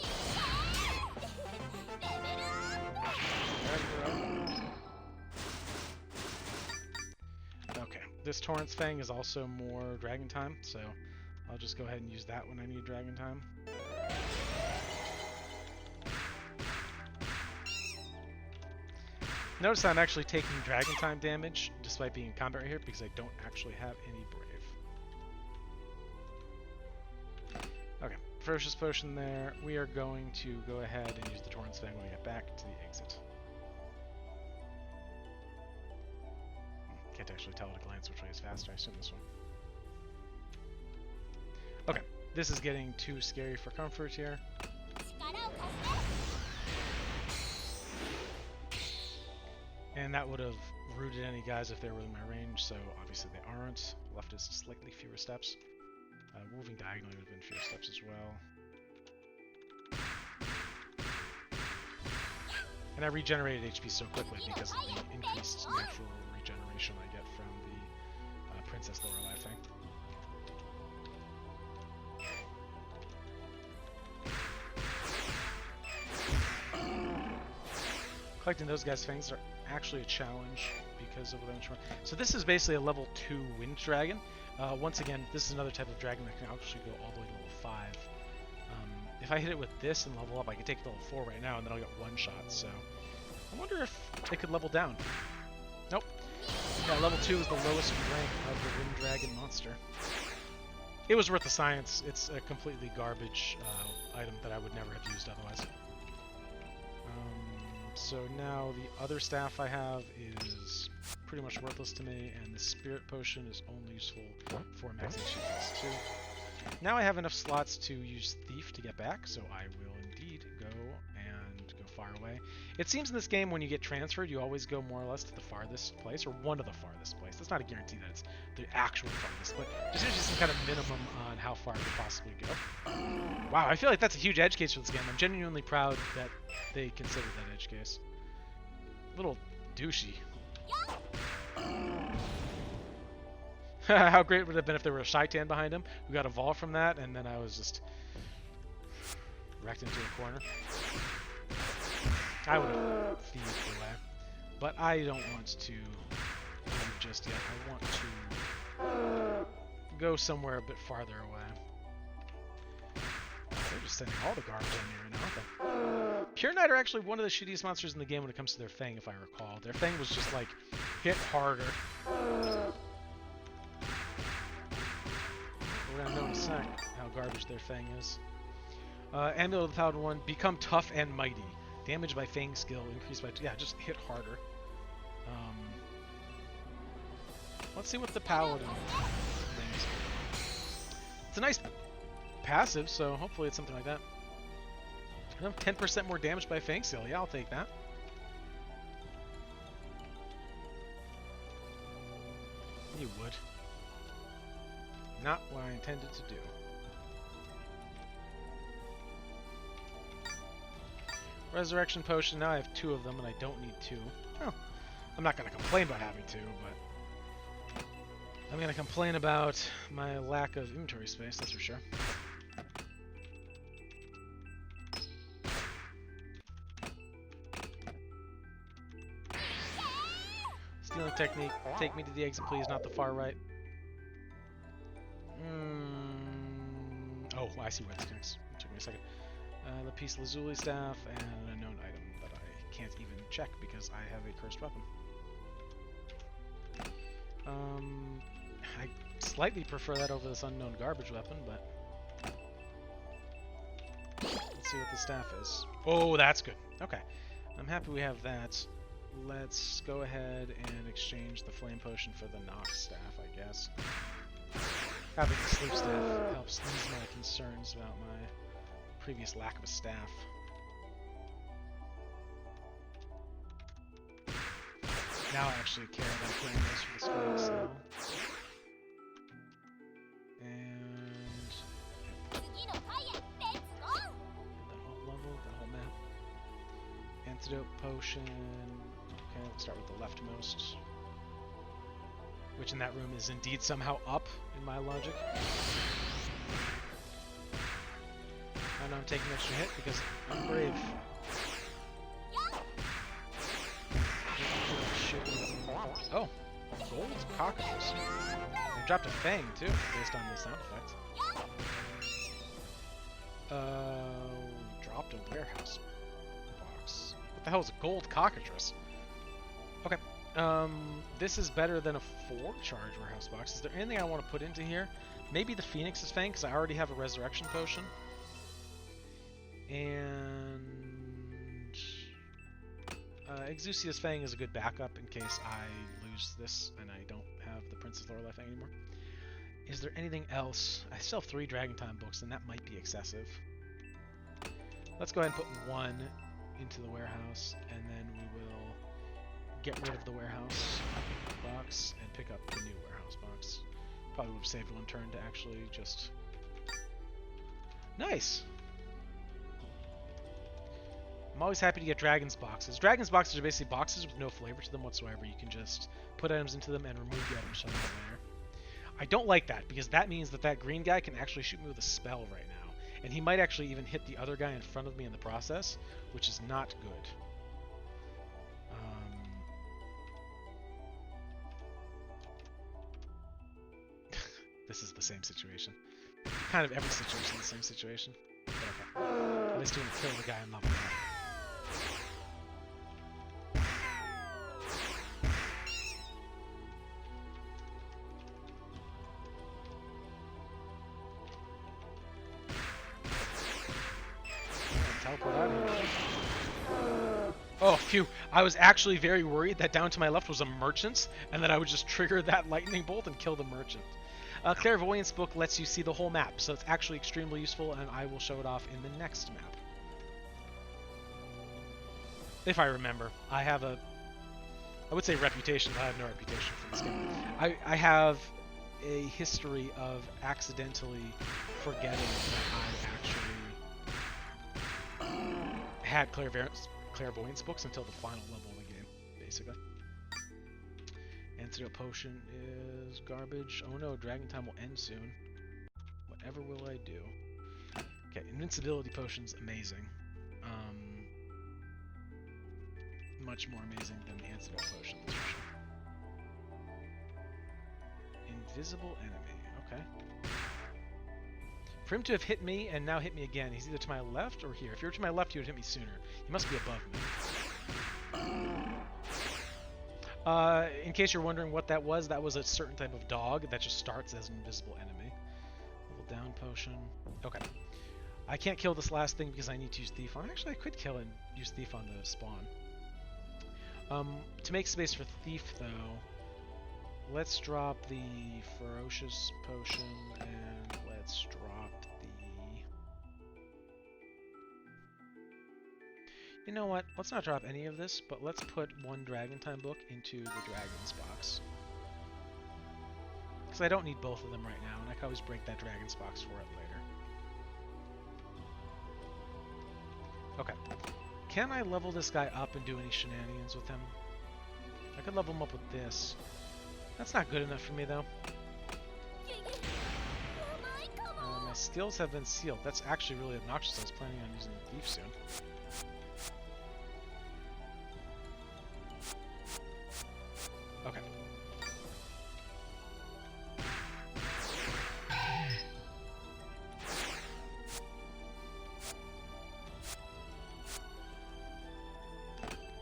Okay, this Torrent's Fang is also more Dragon Time, so I'll just go ahead and use that when I need Dragon Time. Notice I'm actually taking Dragon Time damage despite being in combat right here because I don't actually have any Brave. Okay, Ferocious Potion there. We are going to go ahead and use the Torrent's Fang when we get back to the exit. Can't actually tell at a glance which way is faster. I assume this one. Okay, this is getting too scary for comfort here. And that would have rooted any guys if they were within my range, so obviously they aren't. Left is slightly fewer steps. Moving diagonally would have been fewer steps as well. And I regenerated HP so quickly because of the increased natural regeneration I get from the Princess Lower Life thing. Collecting those guys' fangs are actually a challenge because of what I'm trying. So this is basically a level 2 Wind Dragon. Once again, this is another type of dragon that can actually go all the way to level 5. If I hit it with this and level up, I can take it to level 4 right now, and then I'll get one shot. So I wonder if it could level down. Nope. Yeah, level 2 is the lowest rank of the Wind Dragon monster. It was worth the science. It's a completely garbage item that I would never have used otherwise. So now the other staff I have is pretty much worthless to me, and the Spirit Potion is only useful for maxing HP plus 2. Now I have enough slots to use Thief to get back, so I will indeed go and go far away. It seems in this game when you get transferred, you always go more or less to the farthest place, or one of the farthest place. That's not a guarantee that it's the actual farthest, but there's usually some kind of minimum on how far you could possibly go. Wow, I feel like that's a huge edge case for this game. I'm genuinely proud that they considered that edge case. A little douchey. How great would it have been if there were a Shaitan behind him who got evolved from that, and then I was just wrecked into a corner. I would have thieved away. But I don't want to leave just yet. I want to go somewhere a bit farther away. They're just sending all the garbage on me right now, aren't they? Pure Knight are actually one of the shittiest monsters in the game when it comes to their Fang, if I recall. Their Fang was just like, hit harder. We're gonna know in a sec how garbage their Fang is. Amulet of the Paladin 1, become tough and mighty. Damage by Fang skill increased by... Yeah, just hit harder. Let's see what the Paladin thing is. It's a nice passive, so hopefully it's something like that. 10% more damage by Fang skill. Yeah, I'll take that. You would. Not what I intended to do. Resurrection potion, now I have 2 of them and I don't need 2. Well, I'm not going to complain about having 2, but I'm going to complain about my lack of inventory space, that's for sure. Stealing technique, take me to the exit please, not the far right. Oh, I see where this connects. It took me a second. The piece lazuli staff and an unknown item that I can't even check because I have a cursed weapon. I slightly prefer that over this unknown garbage weapon, but let's see what the staff is. Oh, that's good. Okay, I'm happy we have that. Let's go ahead and exchange the flame potion for the Nox staff, I guess. Having the sleep staff helps ease my concerns about my previous lack of a staff. Now I actually care about putting this for the screen, so... And... Get that whole level, that whole map. Antidote potion... Okay, let's start with the leftmost. Which in that room is indeed somehow up, in my logic. I know I'm taking an extra hit because I'm brave. Oh, gold cockroaches. They dropped a fang too, based on the sound effect. Dropped a warehouse box. What the hell is a gold cockatrice? Okay. This is better than a 4-charge warehouse box. Is there anything I want to put into here? Maybe the Phoenix's Fang, because I already have a resurrection potion. And Exousia's Fang is a good backup in case I lose this and I don't have the Princess Lorelei Fang anymore. Is there anything else? I still have 3 Dragon Time books, and that might be excessive. Let's go ahead and put 1 into the warehouse, and then we will get rid of the warehouse box and pick up the new warehouse box. Probably would have saved 1 turn to actually just... Nice! I'm always happy to get Dragon's boxes. Dragon's boxes are basically boxes with no flavor to them whatsoever. You can just put items into them and remove the items from there. I don't like that, because that means that that green guy can actually shoot me with a spell right now. And he might actually even hit the other guy in front of me in the process, which is not good. This is the same situation. Kind of every situation is the same situation. But okay. At least we kill the guy in level 1. Teleport out of here. Oh, phew. I was actually very worried that down to my left was a merchant, and that I would just trigger that lightning bolt and kill the merchant. Clairvoyance book lets you see the whole map, so it's actually extremely useful, and I will show it off in the next map. If I remember. I have a... I would say reputation, but I have no reputation for this game. I have a history of accidentally forgetting that I actually had clairvoyance books until the final level of the game, basically. Antidote potion is garbage. Oh no, Dragon Time will end soon. Whatever will I do? Okay, invincibility potion's amazing. Much more amazing than the antidote potion, that's for sure. Invisible enemy, okay. For him to have hit me and now hit me again, he's either to my left or here. If you're to my left, he would hit me sooner. He must be above me. In case you're wondering what that was a certain type of dog that just starts as an invisible enemy. Level down potion. Okay. I can't kill this last thing because I need to use Thief on. Actually, I could kill and use Thief on the spawn. To make space for Thief, though, let's drop the Ferocious potion and let's drop the... You know what? Let's not drop any of this, but let's put 1 Dragon Time book into the Dragon's box. Actually, I don't need both of them right now, and I can always break that Dragon's Box for it later. Okay. Can I level this guy up and do any shenanigans with him? I could level him up with this. That's not good enough for me, though. My skills have been sealed. That's actually really obnoxious. I was planning on using the thief soon. Okay.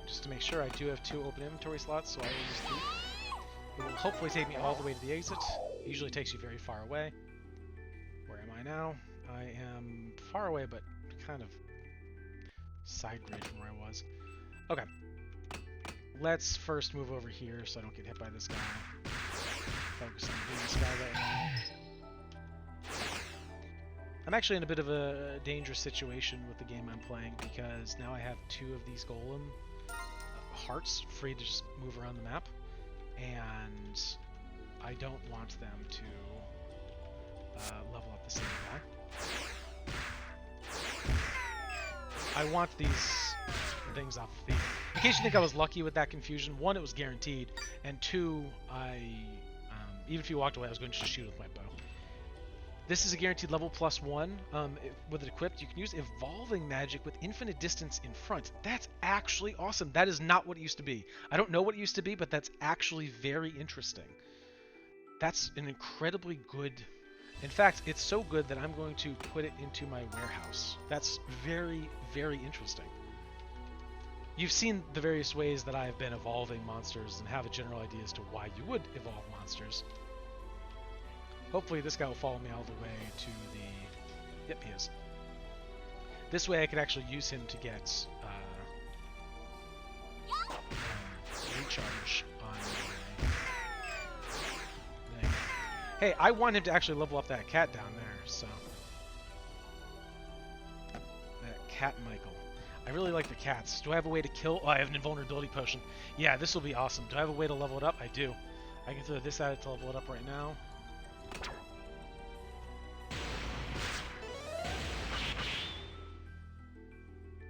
Just to make sure, I do have 2 open inventory slots, so I will use thief. It will hopefully take me all the way to the exit. It usually takes you very far away. Where am I now? I am far away, but kind of side grade from where I was. Okay. Let's first move over here so I don't get hit by this guy. Focus on hitting this guy right now. I'm actually in a bit of a dangerous situation with the game I'm playing because now I have 2 of these golem hearts free to just move around the map, and I don't want them to level up the same guy. I want these things off of Thief. In case you think I was lucky with that confusion, 1, it was guaranteed, and 2, even if you walked away, I was going to just shoot with my bow. This is a guaranteed level +1. With it equipped, you can use evolving magic with infinite distance in front. That's actually awesome. That is not what it used to be. I don't know what it used to be, but that's actually very interesting. That's an incredibly good... In fact, it's so good that I'm going to put it into my warehouse. That's very, very interesting. You've seen the various ways that I have been evolving monsters and have a general idea as to why you would evolve monsters. Hopefully this guy will follow me all the way to the... Yep, he is. This way I could actually use him to get recharge on my thing. Hey, I want him to actually level up that cat down there, so... That cat Michael. I really like the cats. Do I have a way to kill... Oh, I have an invulnerability potion. Yeah, this will be awesome. Do I have a way to level it up? I do. I can throw this at it to level it up right now.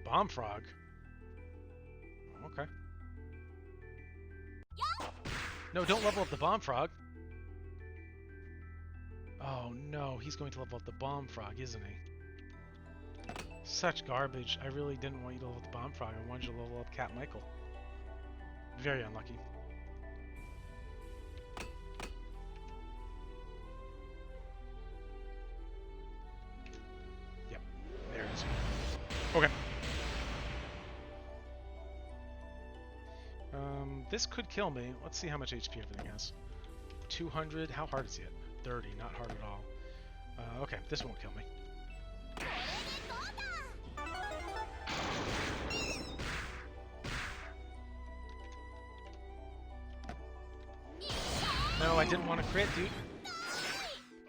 Bomb frog? Okay. No, don't level up the bomb frog. Oh no, he's going to level up the bomb frog, isn't he? Such garbage. I really didn't want you to level up the bomb frog. I wanted you to level up Cat Michael. Very unlucky. Yep, there it is. Okay. This could kill me. Let's see how much HP everything has. 200. How hard is he at? 30. Not hard at all. Okay, this won't kill me. No, I didn't want to crit, dude.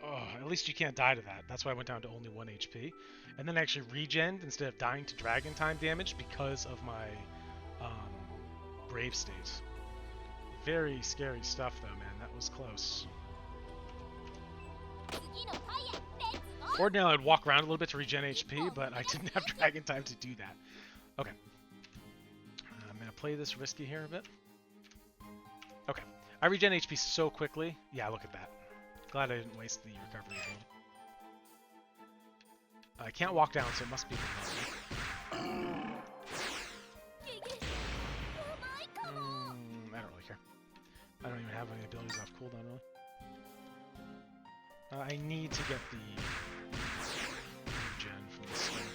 Oh, at least you can't die to that. That's why I went down to only 1 HP. And then I actually regened instead of dying to dragon time damage because of my brave state. Very scary stuff though, man. That was close. Ordinarily I'd walk around a little bit to regen HP, but I didn't have dragon time to do that. Okay. I'm going to play this risky here a bit. Okay. I regen HP so quickly. Yeah, look at that. Glad I didn't waste the recovery ability. I can't walk down, so it must be below me. I don't really care. I don't even have any abilities off cooldown, really. I need to get the regen from this stuff.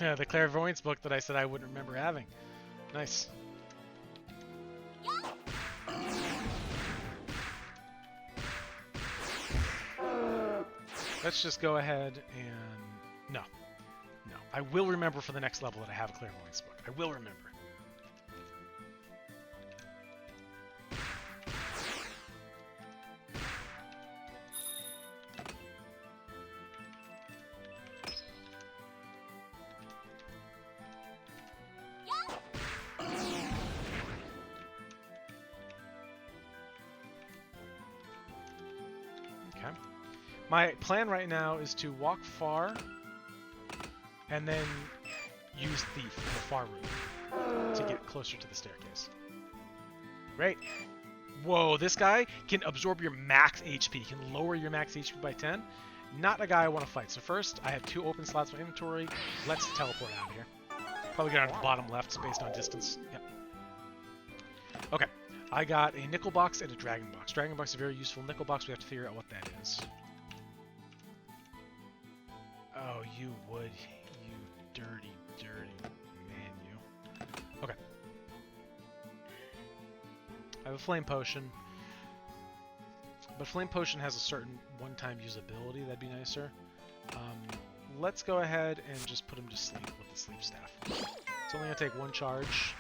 Yeah, the clairvoyance book that I said I wouldn't remember having. Nice. Let's just go ahead and... No. No. I will remember for the next level that I have a clairvoyance book. I will remember. Okay. My plan right now is to walk far and then use Thief in the far room to get closer to the staircase. Great. Whoa, this guy can absorb your max HP, can lower your max HP by 10. Not a guy I want to fight. So first, I have 2 open slots in my inventory. Let's teleport out of here. Probably get on the bottom left based on distance. Yep. Okay. I got a nickel box and a dragon box. Dragon box is a very useful. Nickel box, we have to figure out what that is. Oh, you would. You dirty, dirty man, you. Okay. I have a flame potion. But flame potion has a certain one-time usability. That'd be nicer. Let's go ahead and just put him to sleep with the sleep staff. It's only going to take 1 charge.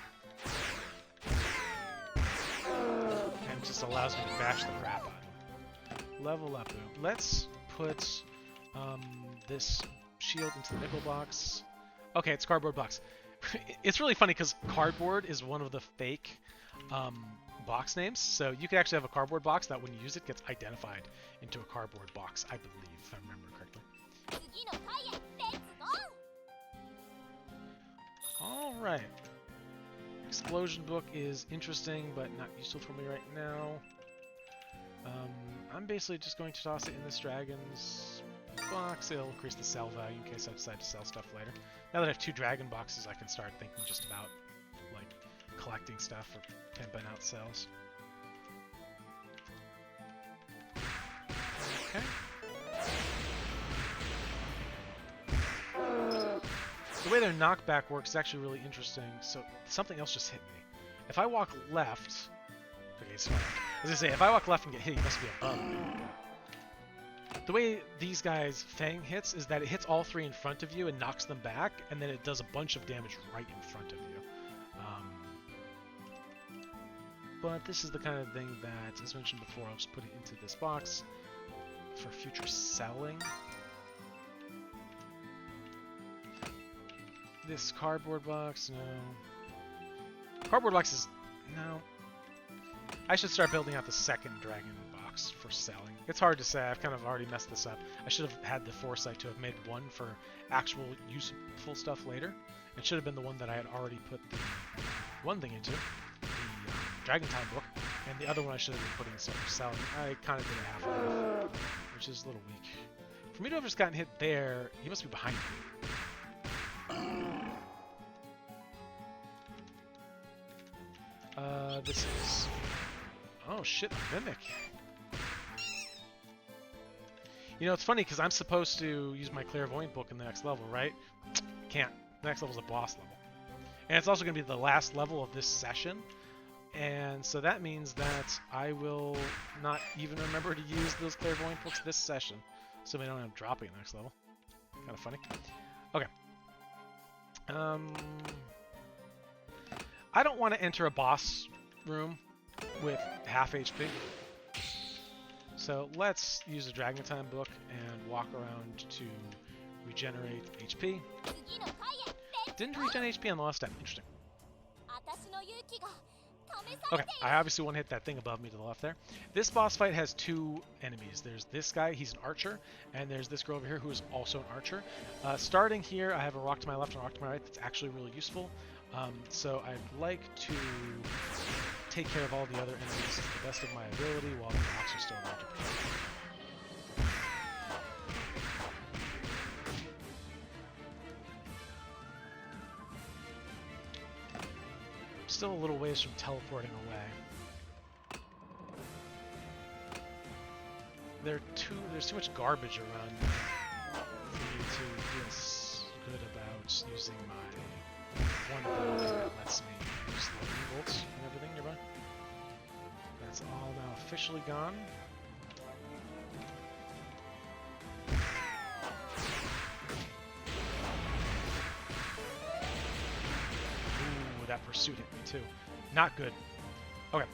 And it just allows me to bash the crap out of him. Level up. Let's put this shield into the nickel box. Okay, it's cardboard box. It's really funny because cardboard is one of the fake box names. So you can actually have a cardboard box that when you use it gets identified into a cardboard box, I believe, if I remember correctly. Alright. Explosion book is interesting, but not useful for me right now. I'm basically just going to toss it in this dragon's box. It'll increase the sell value in case I decide to sell stuff later. Now that I have 2 dragon boxes, I can start thinking just about, like, collecting stuff or pimping out sales. Okay. The way their knockback works is actually really interesting. So something else just hit me. If I walk left... Okay, sorry. I was going to say, if I walk left and get hit, he must be above me. The way these guys' Fang hits is that it hits all 3 in front of you and knocks them back, and then it does a bunch of damage right in front of you. But this is the kind of thing that, as mentioned before, I'll just put it into this box for future selling. This cardboard box, no. Cardboard box is... no. I should start building out the second dragon box for selling. It's hard to say. I've kind of already messed this up. I should have had the foresight to have made one for actual useful stuff later. It should have been the one that I had already put the one thing into, the Dragon Time book, and the other one I should have been putting stuff for selling. I kind of did it half-half, which is a little weak. For me to have just gotten hit there, he must be behind me. This is... oh shit, a Mimic. You know, it's funny because I'm supposed to use my Clairvoyant book in the next level, right? Can't. The next level is a boss level. And it's also going to be the last level of this session. And so that means that I will not even remember to use those Clairvoyant books this session. So I don't end up dropping the next level. Kind of funny. Okay. I don't want to enter a boss room with half HP. So let's use the Dragon Time book and walk around to regenerate HP. Didn't regen HP on the last time. Interesting. Okay, I obviously want to hit that thing above me to the left there. This boss fight has 2 enemies. There's this guy, he's an archer, and there's this girl over here who is also an archer. Starting here, I have a rock to my left and a rock to my right that's actually really useful. So I'd like to take care of all the other enemies to the best of my ability while the rocks are still around to protect me. Still a little ways from teleporting away. There's too much garbage around for me to feel good about using my one ability that lets me use lightning bolts and everything nearby. That's all now officially gone. That pursuit hit me too. Not good. Okay.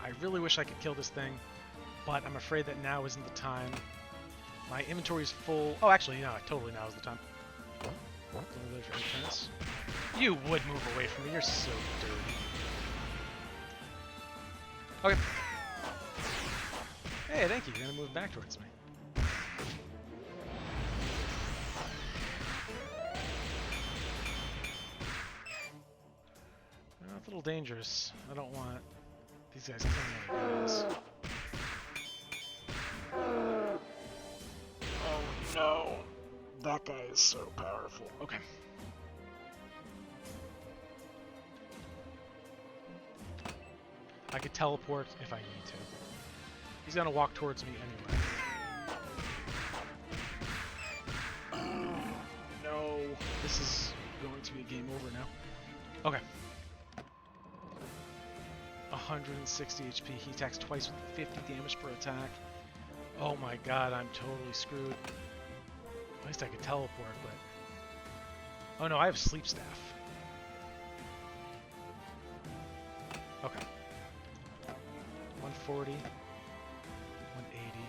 I really wish I could kill this thing, but I'm afraid that now isn't the time. My inventory is full. Oh, actually, no, totally now is the time. You would move away from me. You're so dirty. Okay. Hey, thank you. You're gonna move back towards me. That's a little dangerous. I don't want these guys killing other guys. Oh no. That guy is so powerful. Okay. I could teleport if I need to. He's gonna walk towards me anyway. No. This is going to be a game over now. Okay. 160 HP. He attacks twice with 50 damage per attack. Oh my god, I'm totally screwed. At least I could teleport, but... Oh no, I have sleep staff. Okay. 140. 180.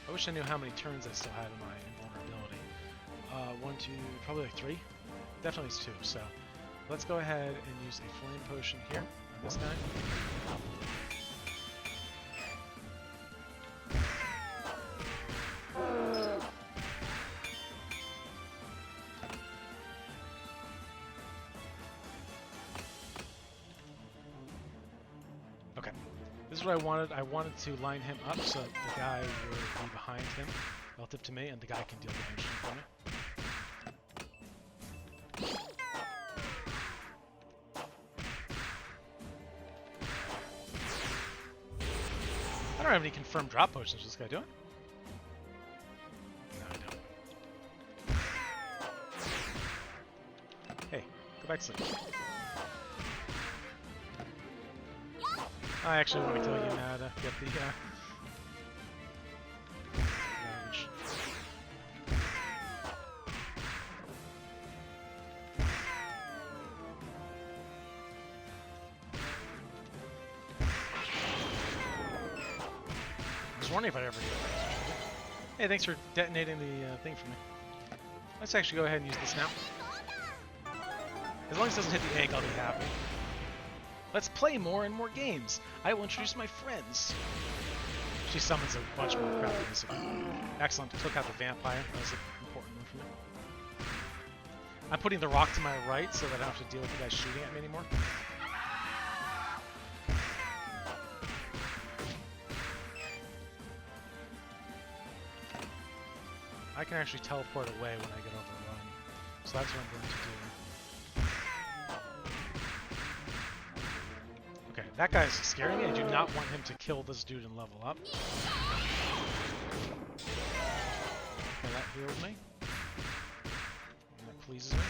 I wish I knew how many turns I still had in my invulnerability. 1, 2, probably like 3. Definitely it's 2, so... Let's go ahead and use a flame potion here on this guy. Okay, this is what I wanted. I wanted to line him up so that the guy would be behind him relative to me, and the guy can deal damage for me. I don't have any confirmed drop potions. What's this guy doing? No, I don't. Hey, go back to sleep. I actually want to kill you now to get the damage. I was wondering if I'd ever do that. Hey, thanks for detonating the thing for me. Let's actually go ahead and use this now. As long as it doesn't hit the egg, I'll be happy. Let's play more and more games. I will introduce my friends. She summons a bunch more crap, basically. Excellent. Took out the vampire. That was an important one for me. I'm putting the rock to my right so that I don't have to deal with the guys shooting at me anymore. I can actually teleport away when I get overrun. So that's what I'm going to do. Okay, that guy's scaring me. I do not want him to kill this dude and level up. Okay, that healed me. And that pleases me.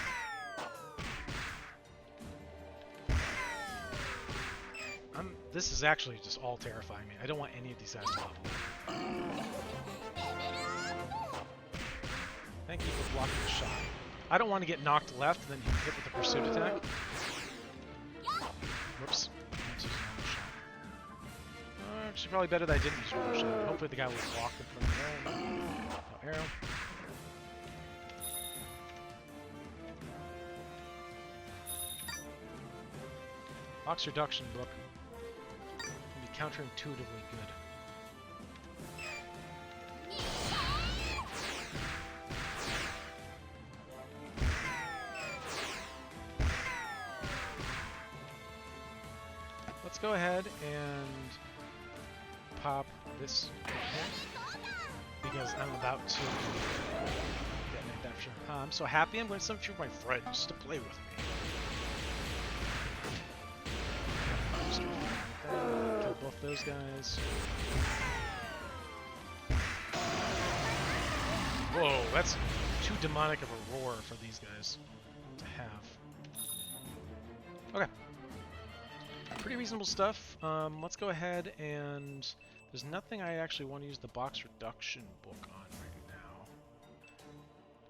This is actually just all terrifying me. I don't want any of these guys to level up. Thank you for blocking the shot. I don't want to get knocked left and then hit with the pursuit attack. Whoops. Actually, probably better that I didn't use one shot. Hopefully the guy will walk in front of the arrow. No arrow. Box reduction book can be counterintuitively good. Let's go ahead and pop this right here, because I'm about to detonate that for sure. I'm so happy I'm going to substitute my friends to play with me. Kill both those guys. Whoa, that's too demonic of a roar for these guys to have. Okay. Pretty reasonable stuff. Let's go ahead and... There's nothing I actually want to use the box reduction book on right now.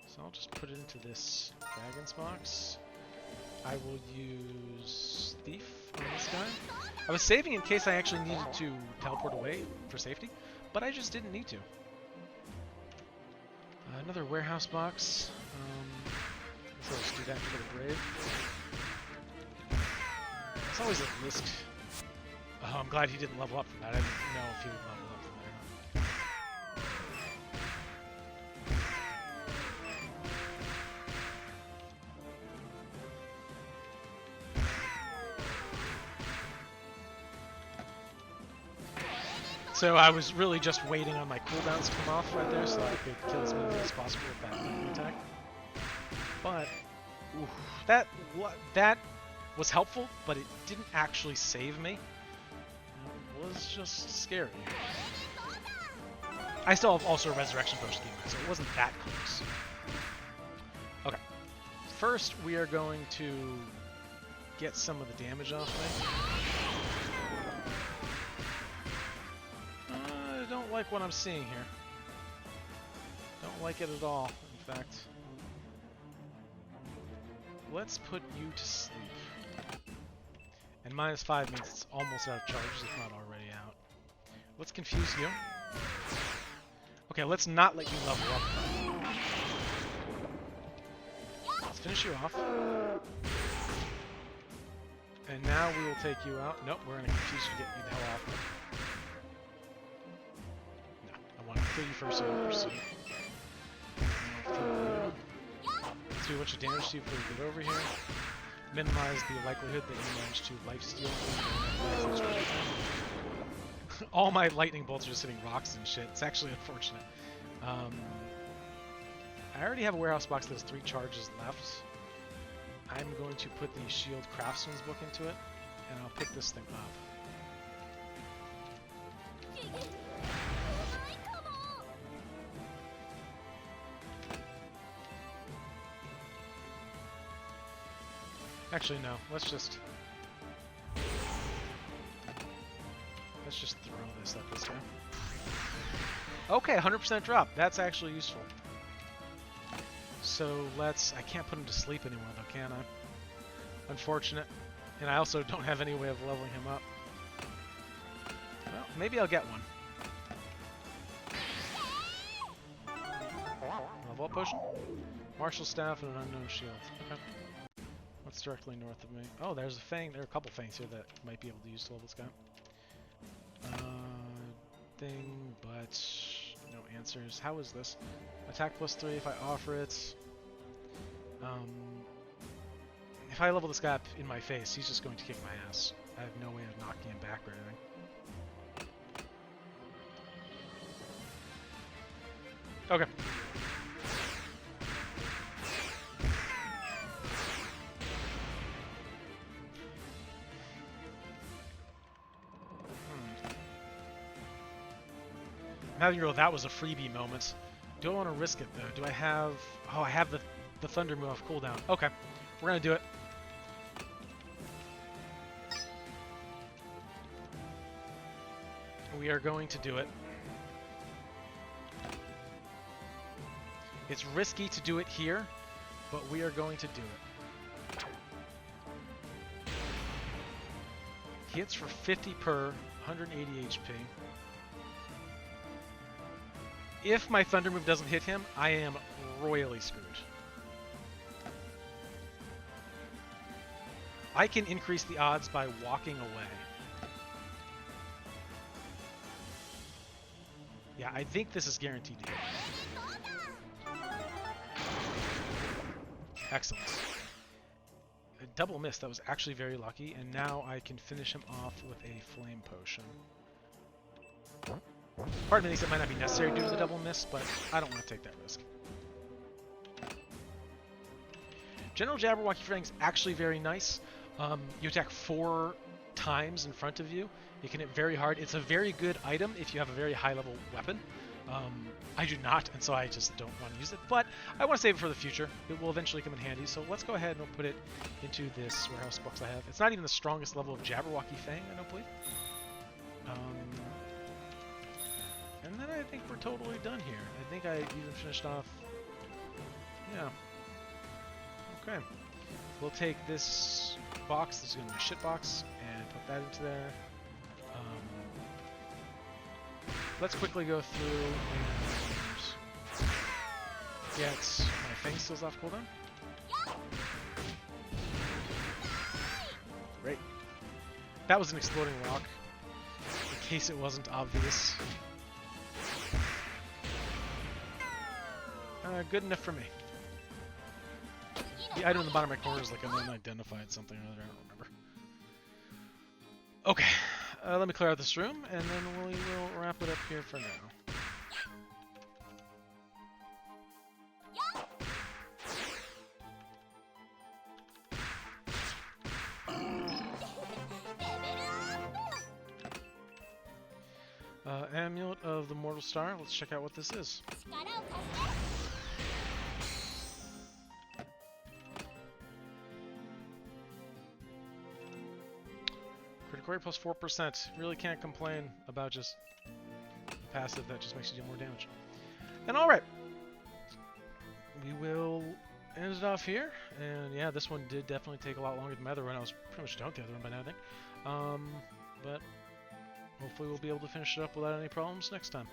So I'll just put it into this dragon's box. I will use Thief on this guy. I was saving in case I actually needed to teleport away for safety, but I just didn't need to. Another warehouse box. So let's do that for the brave. It's always a risk Oh, I'm glad he didn't level up from that. I didn't know if he would level up from that or not. So I was really just waiting on my cooldowns to come off right there so I could kill as many as possible with that lightning attack. But oof, that was helpful, but it didn't actually save me. It was just scary. I still have also a resurrection potion game, so it wasn't that close. Okay. First, we are going to get some of the damage off me. I don't like what I'm seeing here. Don't like it at all, in fact. Let's put you to sleep. And -5 means it's almost out of charges, if not already out. Let's confuse you. Okay, let's not let you level up. Let's finish you off. And now we will take you out. Nope, we're going to confuse you to get you the hell off. No, I want to kill you first so you don't pursue. Let's do a bunch of damage to you before we get over here. Minimize the likelihood that you manage to lifesteal. All my lightning bolts are just hitting rocks and shit. It's actually unfortunate. I already have a warehouse box that has 3 charges left. I'm going to put the Shield Craftsman's book into it, and I'll pick this thing up. Actually, no. Let's just throw this at this guy. Okay, 100% drop. That's actually useful. So let's... I can't put him to sleep anymore, though, can I? Unfortunate. And I also don't have any way of leveling him up. Well, maybe I'll get one. Level up potion? Martial staff and an unknown shield. Okay. What's directly north of me? Oh, there's a fang. There are a couple fangs here that might be able to use to level this guy. Thing, but no answers. How is this? Attack +3 if I offer it. If I level this guy up in my face, he's just going to kick my ass. I have no way of knocking him back or anything. Okay. Having to go, that was a freebie moment. Do I want to risk it though? Do I have... Oh, I have the Thunder move off cooldown. Okay, we're going to do it. We are going to do it. It's risky to do it here, but we are going to do it. Hits for 50 per, 180 HP. If my Thunder move doesn't hit him, I am royally screwed. I can increase the odds by walking away. Yeah, I think this is guaranteed to hit. Excellent. A double miss, that was actually very lucky, and now I can finish him off with a Flame Potion. Part of me thinks it might not be necessary due to the double miss, but I don't want to take that risk. General Jabberwocky Fang is actually very nice. You attack 4 times in front of you. You can hit very hard. It's a very good item if you have a very high level weapon. I do not, and so I just don't want to use it, but I want to save it for the future. It will eventually come in handy, so let's go ahead and we'll put it into this warehouse box I have. It's not even the strongest level of Jabberwocky Fang, I don't believe. And then I think we're totally done here. I think I even finished off... Yeah. Okay. We'll take this box, this is going to be a shit box, and put that into there. Let's quickly go through and get my Fang Steals off cooldown. Great. That was an exploding rock. case it wasn't obvious. Good enough for me. The item in the bottom right corner is like an unidentified something or other, I don't remember. Okay, let me clear out this room, and then we will wrap it up here for now. Amulet of the Mortal Star. Let's check out what this is. Critical rate plus 4%. Really can't complain about just a passive that just makes you do more damage. And alright. We will end it off here. And yeah, this one did definitely take a lot longer than my other one. I was pretty much done with the other one by now, I think. But hopefully we'll be able to finish it up without any problems next time.